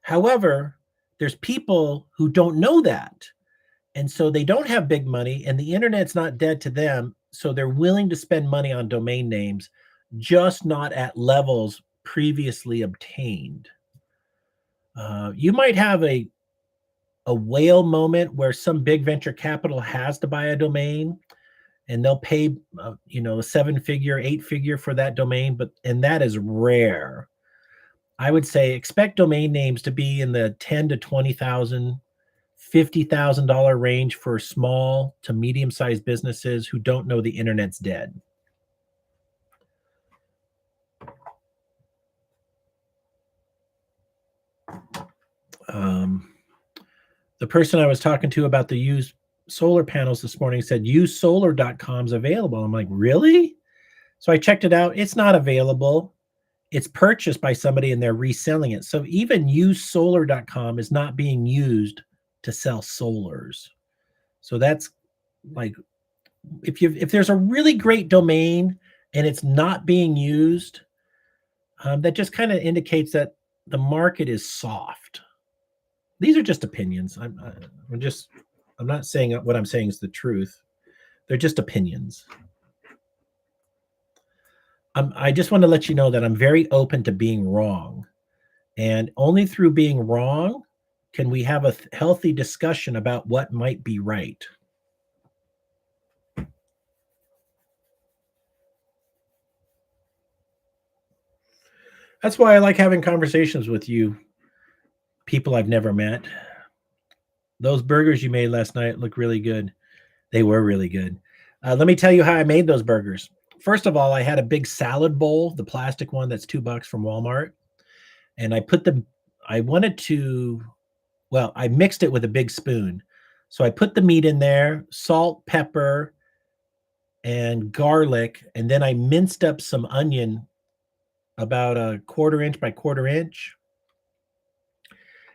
However, there's people who don't know that. And so they don't have big money and the internet's not dead to them. So they're willing to spend money on domain names, just not at levels previously obtained. You might have a whale moment where some big venture capital has to buy a domain and they'll pay, a 7-figure, 8-figure for that domain, and that is rare. I would say expect domain names to be in the 10 to 20,000, $50,000 range for small to medium-sized businesses who don't know the internet's dead. The person I was talking to about the used solar panels this morning said usesolar.com is available. I'm like, really? So I checked it out. It's not available. It's purchased by somebody and they're reselling it. So even usesolar.com is not being used to sell solars. So that's like, if there's a really great domain and it's not being used, that just kind of indicates that the market is soft. These are just opinions. I'm not saying what I'm saying is the truth. They're just opinions. I just want to let you know that I'm very open to being wrong. And only through being wrong can we have a healthy discussion about what might be right. That's why I like having conversations with you, people I've never met. Those burgers you made last night look really good. They were really good. Let me tell you how I made those burgers. First of all, I had a big salad bowl, the plastic one that's $2 from Walmart. And I mixed it with a big spoon. So I put the meat in there, salt, pepper, and garlic. And then I minced up some onion about a 1/4 inch by 1/4 inch.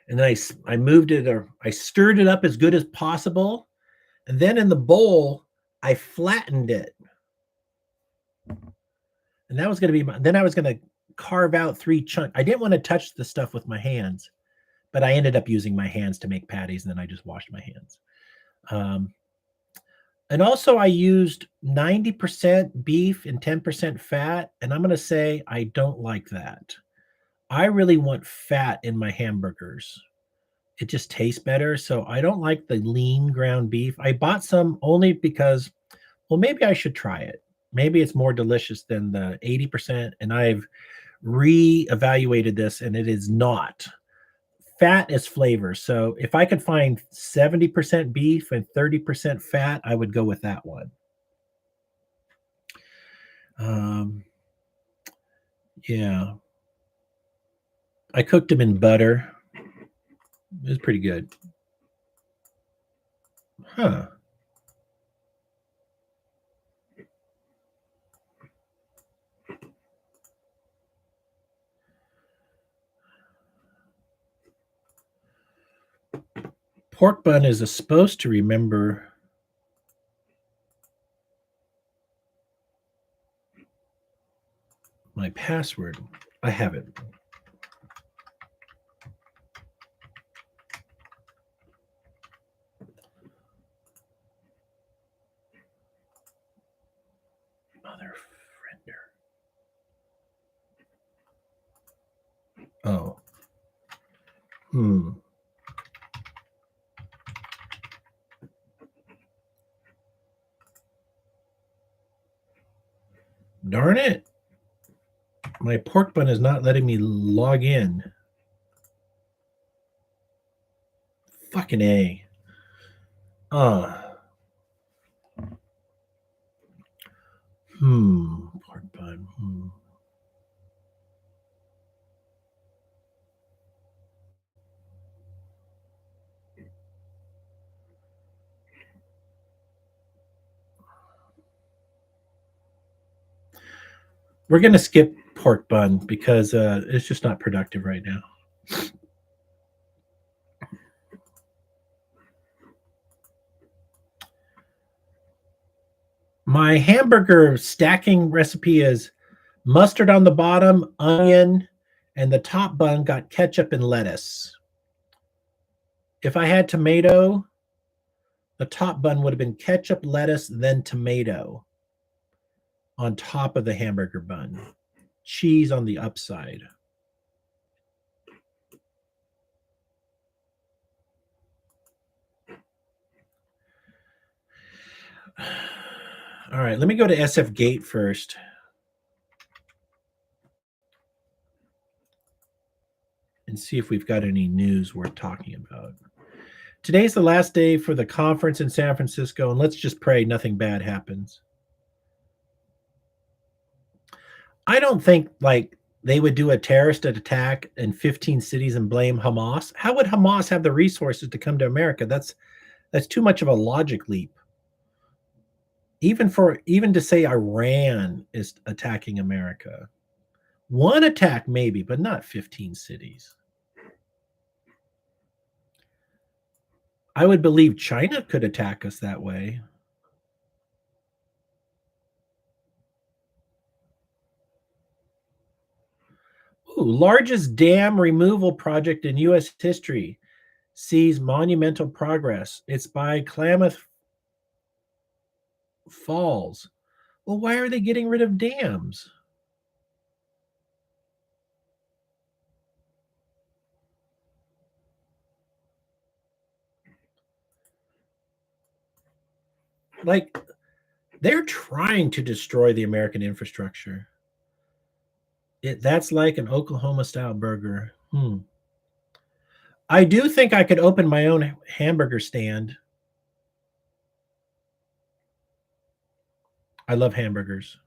And then I moved it, or I stirred it up as good as possible. And then in the bowl, I flattened it. And that was going to be then I was going to carve out 3 chunks. I didn't want to touch the stuff with my hands, but I ended up using my hands to make patties, and then I just washed my hands. And also I used 90% beef and 10% fat, and I'm going to say I don't like that. I really want fat in my hamburgers. It just tastes better, so I don't like the lean ground beef. I bought some only because, well, maybe I should try it. Maybe it's more delicious than the 80%, and I've re-evaluated this, and it is not. Fat is flavor. So if I could find 70% beef and 30% fat, I would go with that one. Yeah. I cooked them in butter. It was pretty good. Huh. Pork bun is supposed to remember my password. I have it. Mother friender. Oh. Darn it. My pork bun is not letting me log in. Fucking A. Pork bun. We're going to skip pork bun because it's just not productive right now. My hamburger stacking recipe is mustard on the bottom, onion, and the top bun got ketchup and lettuce. If I had tomato, the top bun would have been ketchup, lettuce, then tomato on top of the hamburger bun. Cheese on the upside. All right, let me go to SF Gate first. And see if we've got any news worth talking about. Today's the last day for the conference in San Francisco, and let's just pray nothing bad happens. I don't think like they would do a terrorist attack in 15 cities and blame Hamas. How would Hamas have the resources to come to America? That's too much of a logic leap. Even to say Iran is attacking America. One attack maybe, but not 15 cities. I would believe China could attack us that way. Ooh, largest dam removal project in U.S. history sees monumental progress. It's by Klamath Falls. Well, why are they getting rid of dams? Like, they're trying to destroy the American infrastructure. That's like an Oklahoma-style burger. I do think I could open my own hamburger stand. I love hamburgers.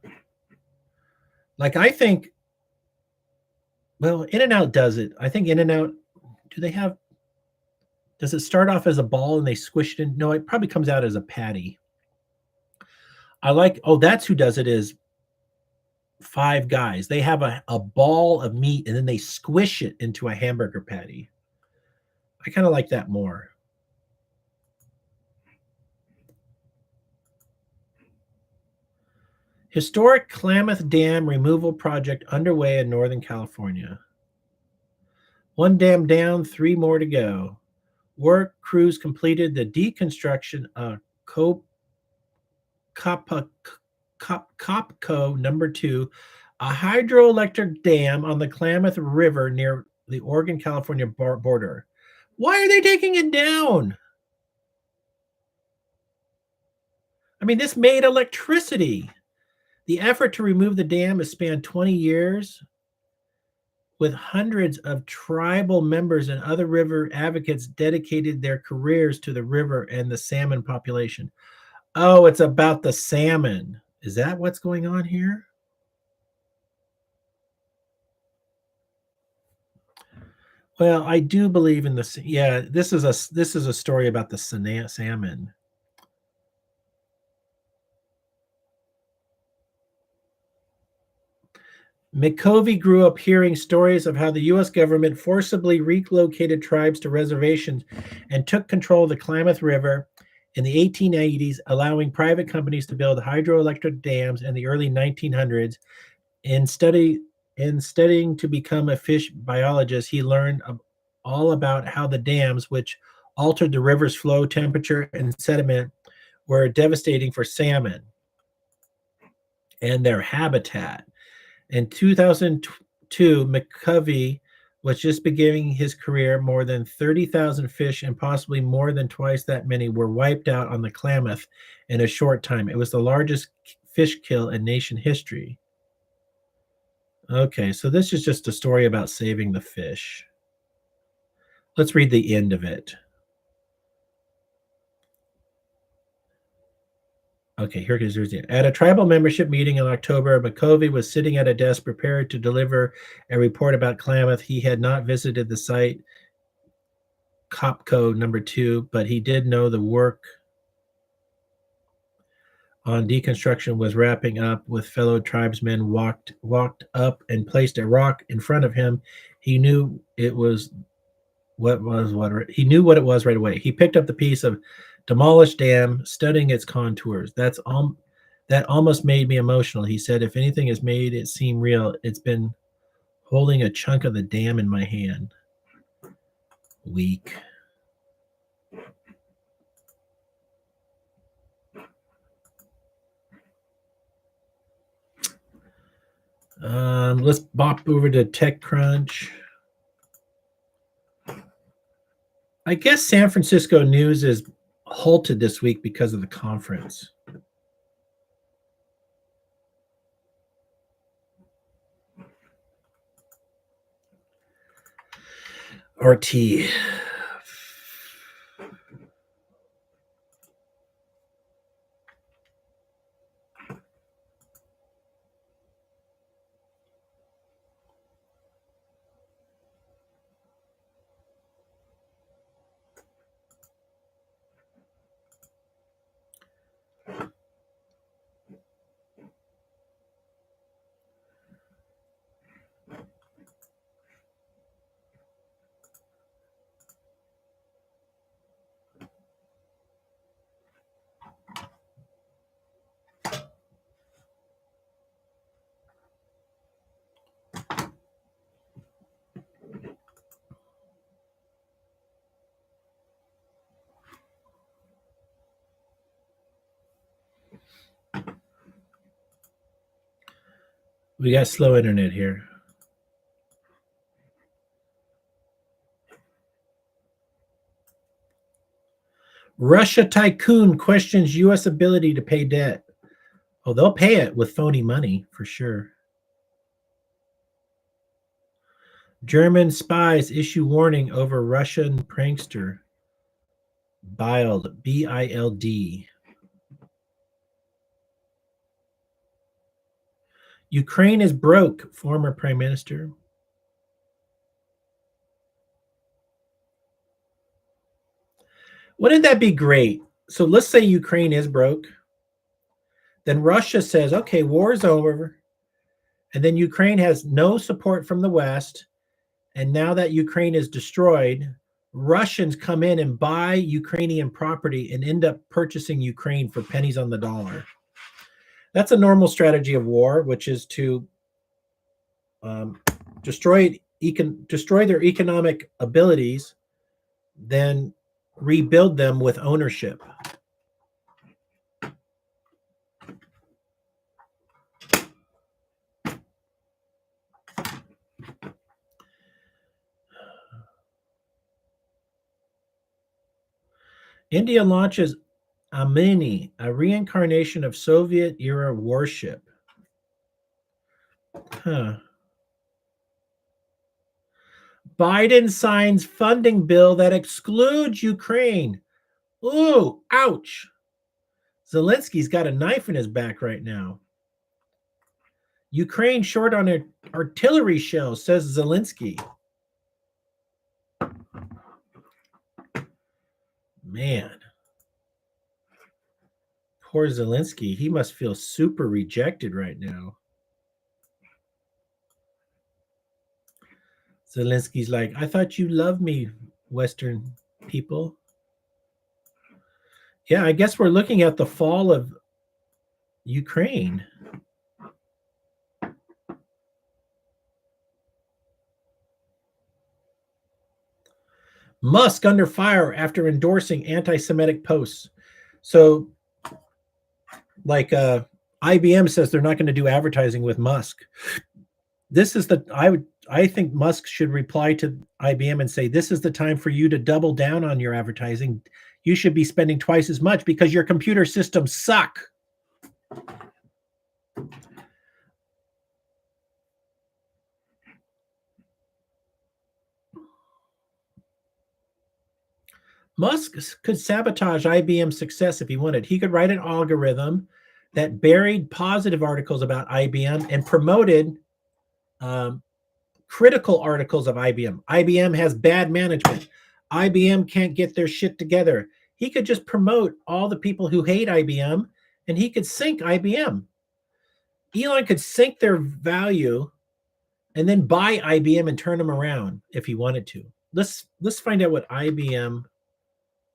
Like, I think, well, In-N-Out does it. I think In-N-Out, does it start off as a ball and they squish it in? No, it probably comes out as a patty. That's who does it, is Five Guys. They have a ball of meat and then they squish it into a hamburger patty. I kind of like that more. Historic Klamath Dam removal project underway in Northern California. One dam down, 3 more to go. Work crews completed the deconstruction of Copco number 2, a hydroelectric dam on the Klamath River near the Oregon-California border. Why are they taking it down? I mean, this made electricity. The effort to remove the dam has spanned 20 years, with hundreds of tribal members and other river advocates dedicated their careers to the river and the salmon population. Oh, it's about the salmon. Is that what's going on here? Well, I do believe in this. Yeah, this is a story about the salmon. McCovey grew up hearing stories of how the U.S. government forcibly relocated tribes to reservations and took control of the Klamath River in the 1880s, allowing private companies to build hydroelectric dams in the early 1900s. In studying to become a fish biologist, he learned all about how the dams, which altered the river's flow, temperature, and sediment, were devastating for salmon and their habitat. In 2002, McCovey was just beginning his career. More than 30,000 fish and possibly more than twice that many were wiped out on the Klamath in a short time. It was the largest fish kill in nation history. Okay, so this is just a story about saving the fish. Let's read the end of it. Okay, here it is. At a tribal membership meeting in October, McCovey was sitting at a desk prepared to deliver a report about Klamath. He had not visited the site, Copco number 2, but he did know the work on deconstruction was wrapping up. With fellow tribesmen walked up and placed a rock in front of him. He knew it was he knew what it was right away. He picked up the piece of demolished dam, studying its contours. That almost made me emotional. He said, if anything has made it seem real, it's been holding a chunk of the dam in my hand. Weak. Let's bop over to TechCrunch. I guess San Francisco news is halted this week because of the conference. RT. We got slow internet here. Russia tycoon questions U.S. ability to pay debt. Oh, they'll pay it with phony money for sure. German spies issue warning over Russian prankster. Bild, B-I-L-D. Ukraine is broke, former prime minister. Wouldn't that be great? So let's say Ukraine is broke. Then Russia says, okay, war's over. And then Ukraine has no support from the West. And now that Ukraine is destroyed, Russians come in and buy Ukrainian property and end up purchasing Ukraine for pennies on the dollar. That's a normal strategy of war, which is to destroy their economic abilities, then rebuild them with ownership. India launches Amini, a reincarnation of Soviet-era warship. Huh. Biden signs funding bill that excludes Ukraine. Ooh, ouch. Zelensky's got a knife in his back right now. Ukraine short on artillery shells, says Zelensky. Man. Poor Zelensky. He must feel super rejected right now. Zelensky's like, I thought you loved me, Western people. Yeah, I guess we're looking at the fall of Ukraine. Musk under fire after endorsing anti-Semitic posts. So, like IBM says they're not going to do advertising with Musk. This is I think Musk should reply to IBM and say, this is the time for you to double down on your advertising. You should be spending twice as much because your computer systems suck. Musk could sabotage IBM's success if he wanted. He could write an algorithm that buried positive articles about IBM and promoted critical articles of IBM. IBM has bad management. IBM can't get their shit together. He could just promote all the people who hate IBM and he could sink IBM. Elon could sink their value and then buy IBM and turn them around if he wanted to. Let's find out what IBM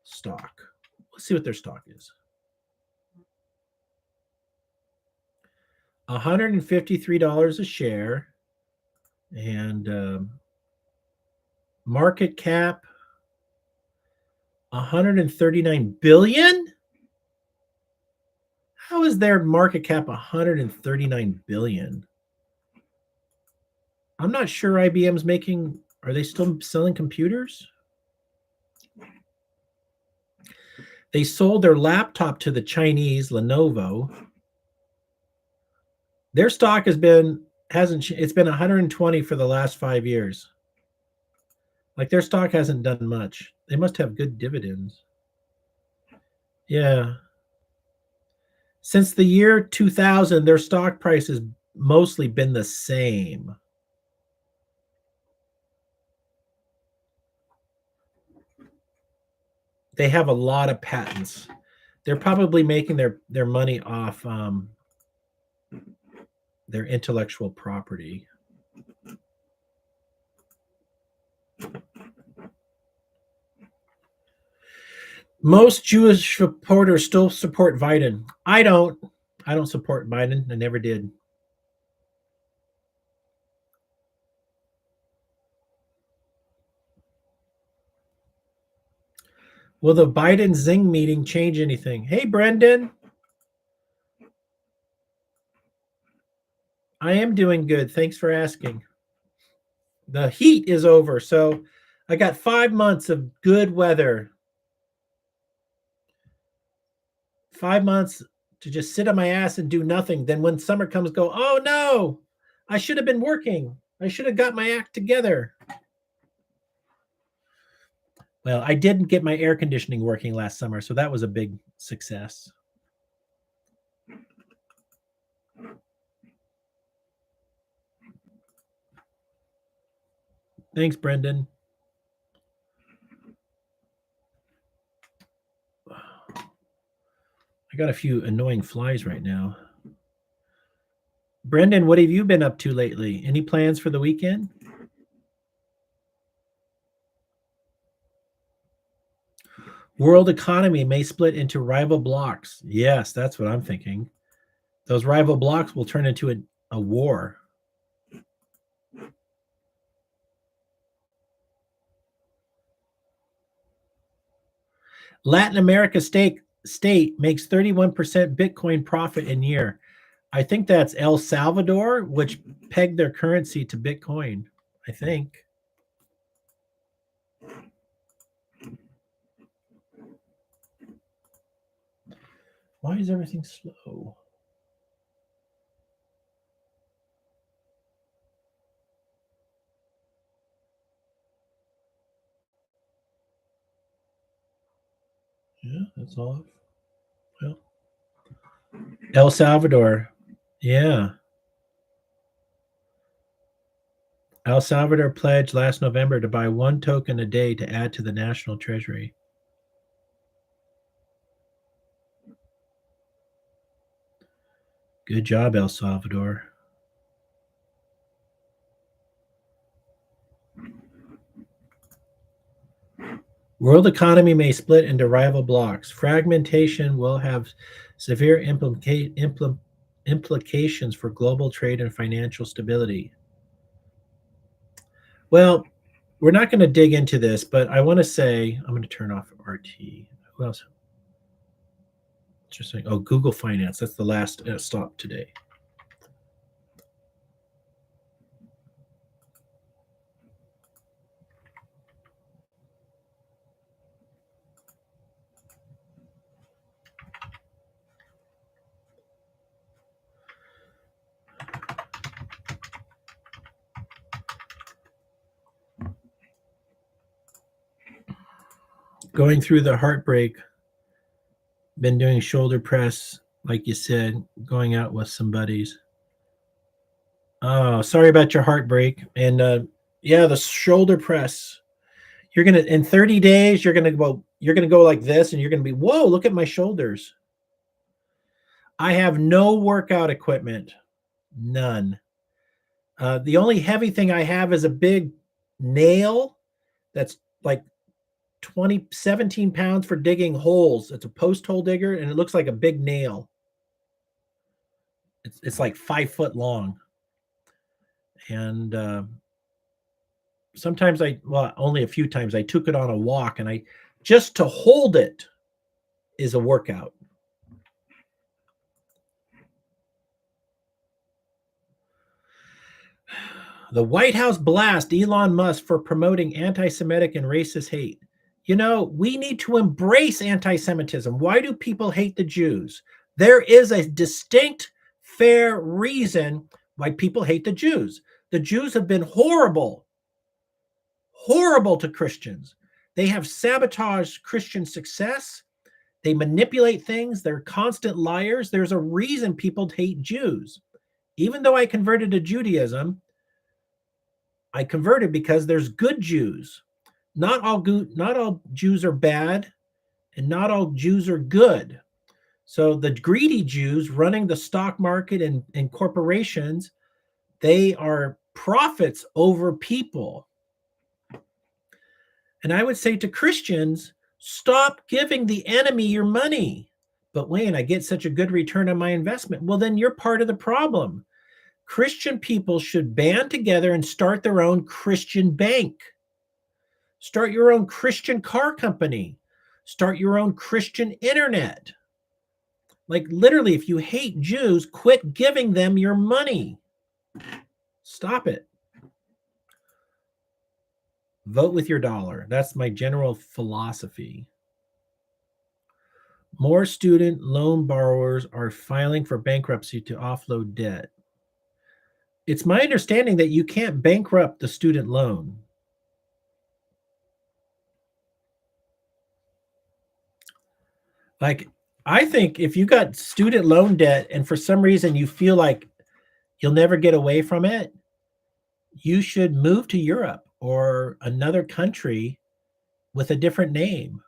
stock. Let's see what their stock is. $153 a share, and market cap 139 billion. How is their market cap 139 billion? I'm not sure IBM's making. Are they still selling computers? They sold their laptop to the Chinese, Lenovo. Their stock it's been 120 for the last 5 years. Like their stock hasn't done much. They must have good dividends. Yeah. Since the year 2000, their stock price has mostly been the same. They have a lot of patents. They're probably making their money off their intellectual property. Most Jewish supporters still support Biden. I don't support Biden. I never did. Will the Biden Zing meeting change anything? Hey, Brendan. I am doing good. Thanks for asking. The heat is over, so I got 5 months of good weather. 5 months to just sit on my ass and do nothing. Then when summer comes, go, oh no, I should have been working. I should have got my act together. Well, I didn't get my air conditioning working last summer, so that was a big success. Thanks, Brendan. I got a few annoying flies right now. Brendan, what have you been up to lately? Any plans for the weekend? World economy may split into rival blocks. Yes, that's what I'm thinking. Those rival blocks will turn into a war. Latin America state makes 31% Bitcoin profit in year. I think that's El Salvador, which pegged their currency to Bitcoin, I think. Why is everything slow? Yeah, that's off. Well, El Salvador. Yeah. El Salvador pledged last November to buy 1 token a day to add to the national treasury. Good job, El Salvador. World economy may split into rival blocks. Fragmentation will have severe implications for global trade and financial stability. Well, we're not going to dig into this, but I want to say, I'm going to turn off RT. Who else? Interesting. Oh, Google Finance. That's the last stop today. Going through the heartbreak, been doing shoulder press, like you said, going out with some buddies. Oh, sorry about your heartbreak. And yeah, the shoulder press. You're gonna in 30 days, you're gonna go like this, and you're gonna be, whoa, look at my shoulders. I have no workout equipment, none. The only heavy thing I have is a big nail that's like 17 pounds for digging holes. It's a post hole digger, and it looks like a big nail. It's like 5 foot long. And sometimes only a few times I took it on a walk, and just to hold it is a workout. The White House blast Elon Musk for promoting anti-Semitic and racist hate. You know, we need to embrace anti-Semitism. Why do people hate the Jews? There is a distinct, fair reason why people hate the Jews. The Jews have been horrible to Christians. They have sabotaged Christian success. They manipulate things. They're constant liars. There's a reason people hate Jews. Even though I converted to Judaism, I converted because there's good Jews. Not all Jews are bad, and not all Jews are good. So the greedy Jews running the stock market and corporations, they are prophets over people. And I would say to Christians, stop giving the enemy your money. But Wayne, I get such a good return on my investment. Well, then you're part of the problem. Christian people should band together and start their own Christian bank. Start your own Christian car company. Start your own Christian internet. Like literally, if you hate Jews, quit giving them your money. Stop it. Vote with your dollar. That's my general philosophy. More student loan borrowers are filing for bankruptcy to offload debt. It's my understanding that you can't bankrupt the student loan. Like, I think if you got student loan debt and for some reason you feel like you'll never get away from it, you should move to Europe or another country with a different name.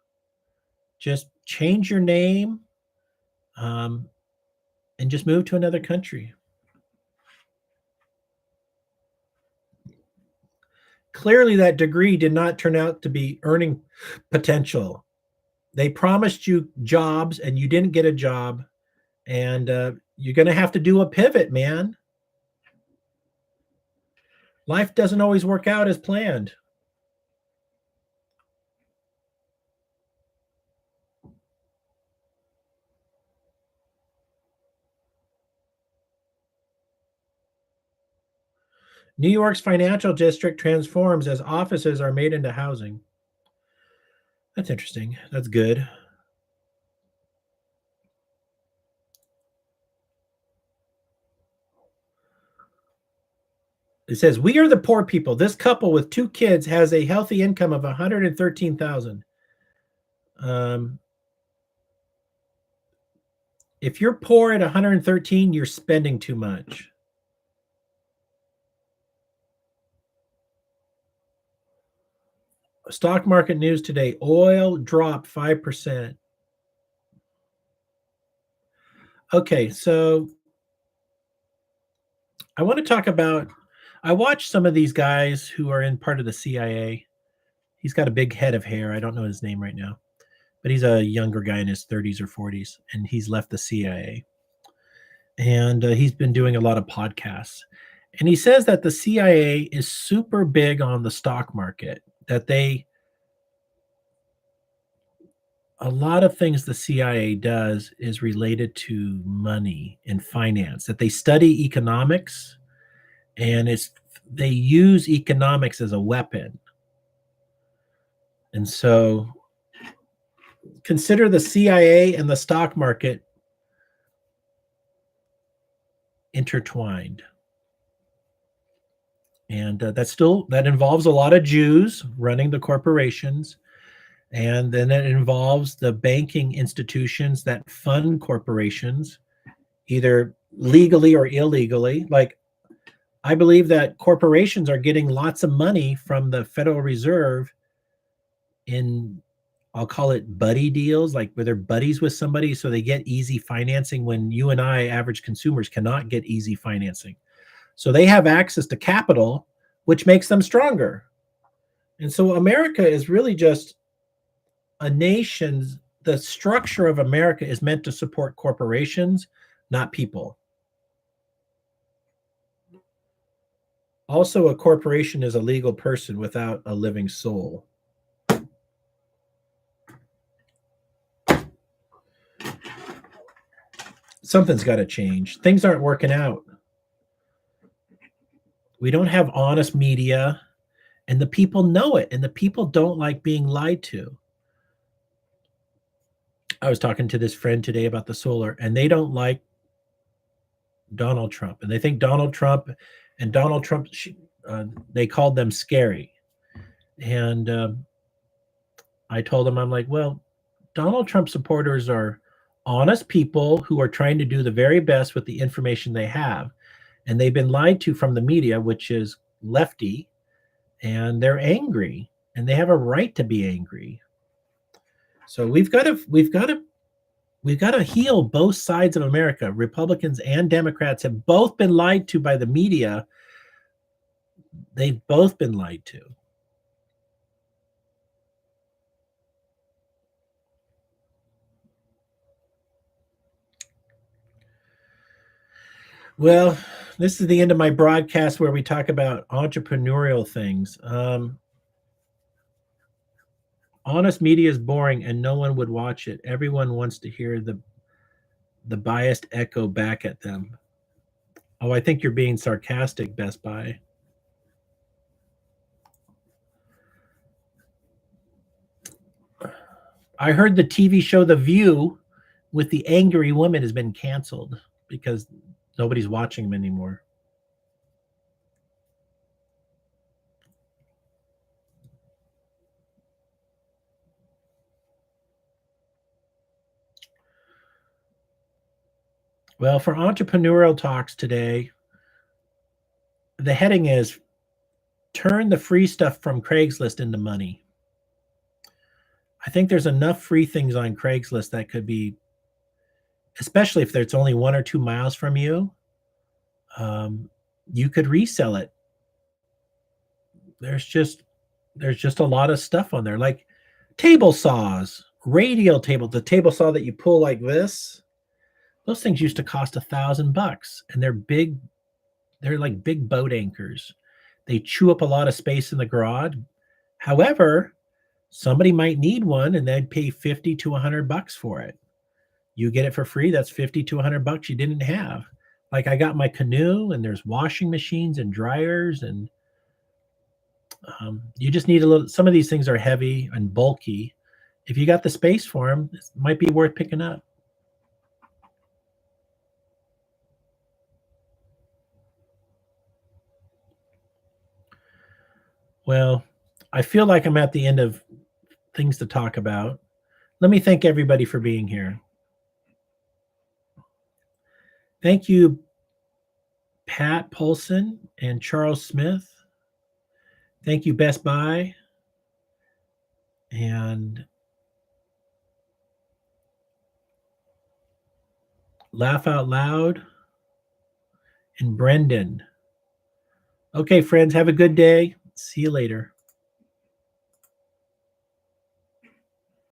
Just change your name and just move to another country. Clearly, that degree did not turn out to be earning potential. They promised you jobs and you didn't get a job, and you're going to have to do a pivot, man. Life doesn't always work out as planned. New York's financial district transforms as offices are made into housing. That's interesting. That's good. It says, we are the poor people. This couple with 2 kids has a healthy income of $113,000. If you're poor at 113, you're spending too much. Stock market news today. Oil dropped 5%. Okay, so I want to talk about, I watched some of these guys who are in part of the CIA. He's got a big head of hair. I don't know his name right now, but he's a younger guy in his 30s or 40s, and he's left the CIA. And he's been doing a lot of podcasts. And he says that the CIA is super big on the stock market, that a lot of things the CIA does is related to money and finance, that they study economics, and they use economics as a weapon. And so consider the CIA and the stock market intertwined. And that involves a lot of Jews running the corporations. And then it involves the banking institutions that fund corporations, either legally or illegally. Like, I believe that corporations are getting lots of money from the Federal Reserve in, I'll call it buddy deals, like where they're buddies with somebody, so they get easy financing when you and I, average consumers, cannot get easy financing. So they have access to capital, which makes them stronger. And so America is really just a nation. The structure of America is meant to support corporations, not people. Also, a corporation is a legal person without a living soul. Something's got to change. Things aren't working out. We don't have honest media, and the people know it, and the people don't like being lied to. I was talking to this friend today about the solar, and they don't like Donald Trump, and they think Donald Trump they called them scary. And I told them, I'm like, well, Donald Trump supporters are honest people who are trying to do the very best with the information they have. And they've been lied to from the media, which is lefty, and they're angry, and they have a right to be angry. So we've got to heal both sides of America. Republicans and Democrats have both been lied to by the media. They've both been lied to. Well, this is the end of my broadcast where we talk about entrepreneurial things. Honest media is boring and no one would watch it. Everyone wants to hear the biased echo back at them. Oh, I think you're being sarcastic, Best Buy. I heard the TV show The View with the angry woman has been canceled because nobody's watching them anymore. Well, for entrepreneurial talks today, the heading is turn the free stuff from Craigslist into money. I think there's enough free things on Craigslist that could be, especially if it's only 1 or 2 miles from you, you could resell it. There's just a lot of stuff on there, like table saws, radial table, the table saw that you pull like this. Those things used to cost $1,000, and they're big. They're like big boat anchors. They chew up a lot of space in the garage. However, somebody might need one, and they'd pay $50 to $100 for it. You get it for free. That's $50 to $100 you didn't have. Like, I got my canoe, and there's washing machines and dryers, and you just need a little. Some of these things are heavy and bulky. If you got the space for them, it might be worth picking up. Well, I feel like I'm at the end of things to talk about. Let me thank everybody for being here. Thank you, Pat Polson and Charles Smith. Thank you, Best Buy. And Laugh Out Loud and Brendan. Okay, friends, have a good day. See you later.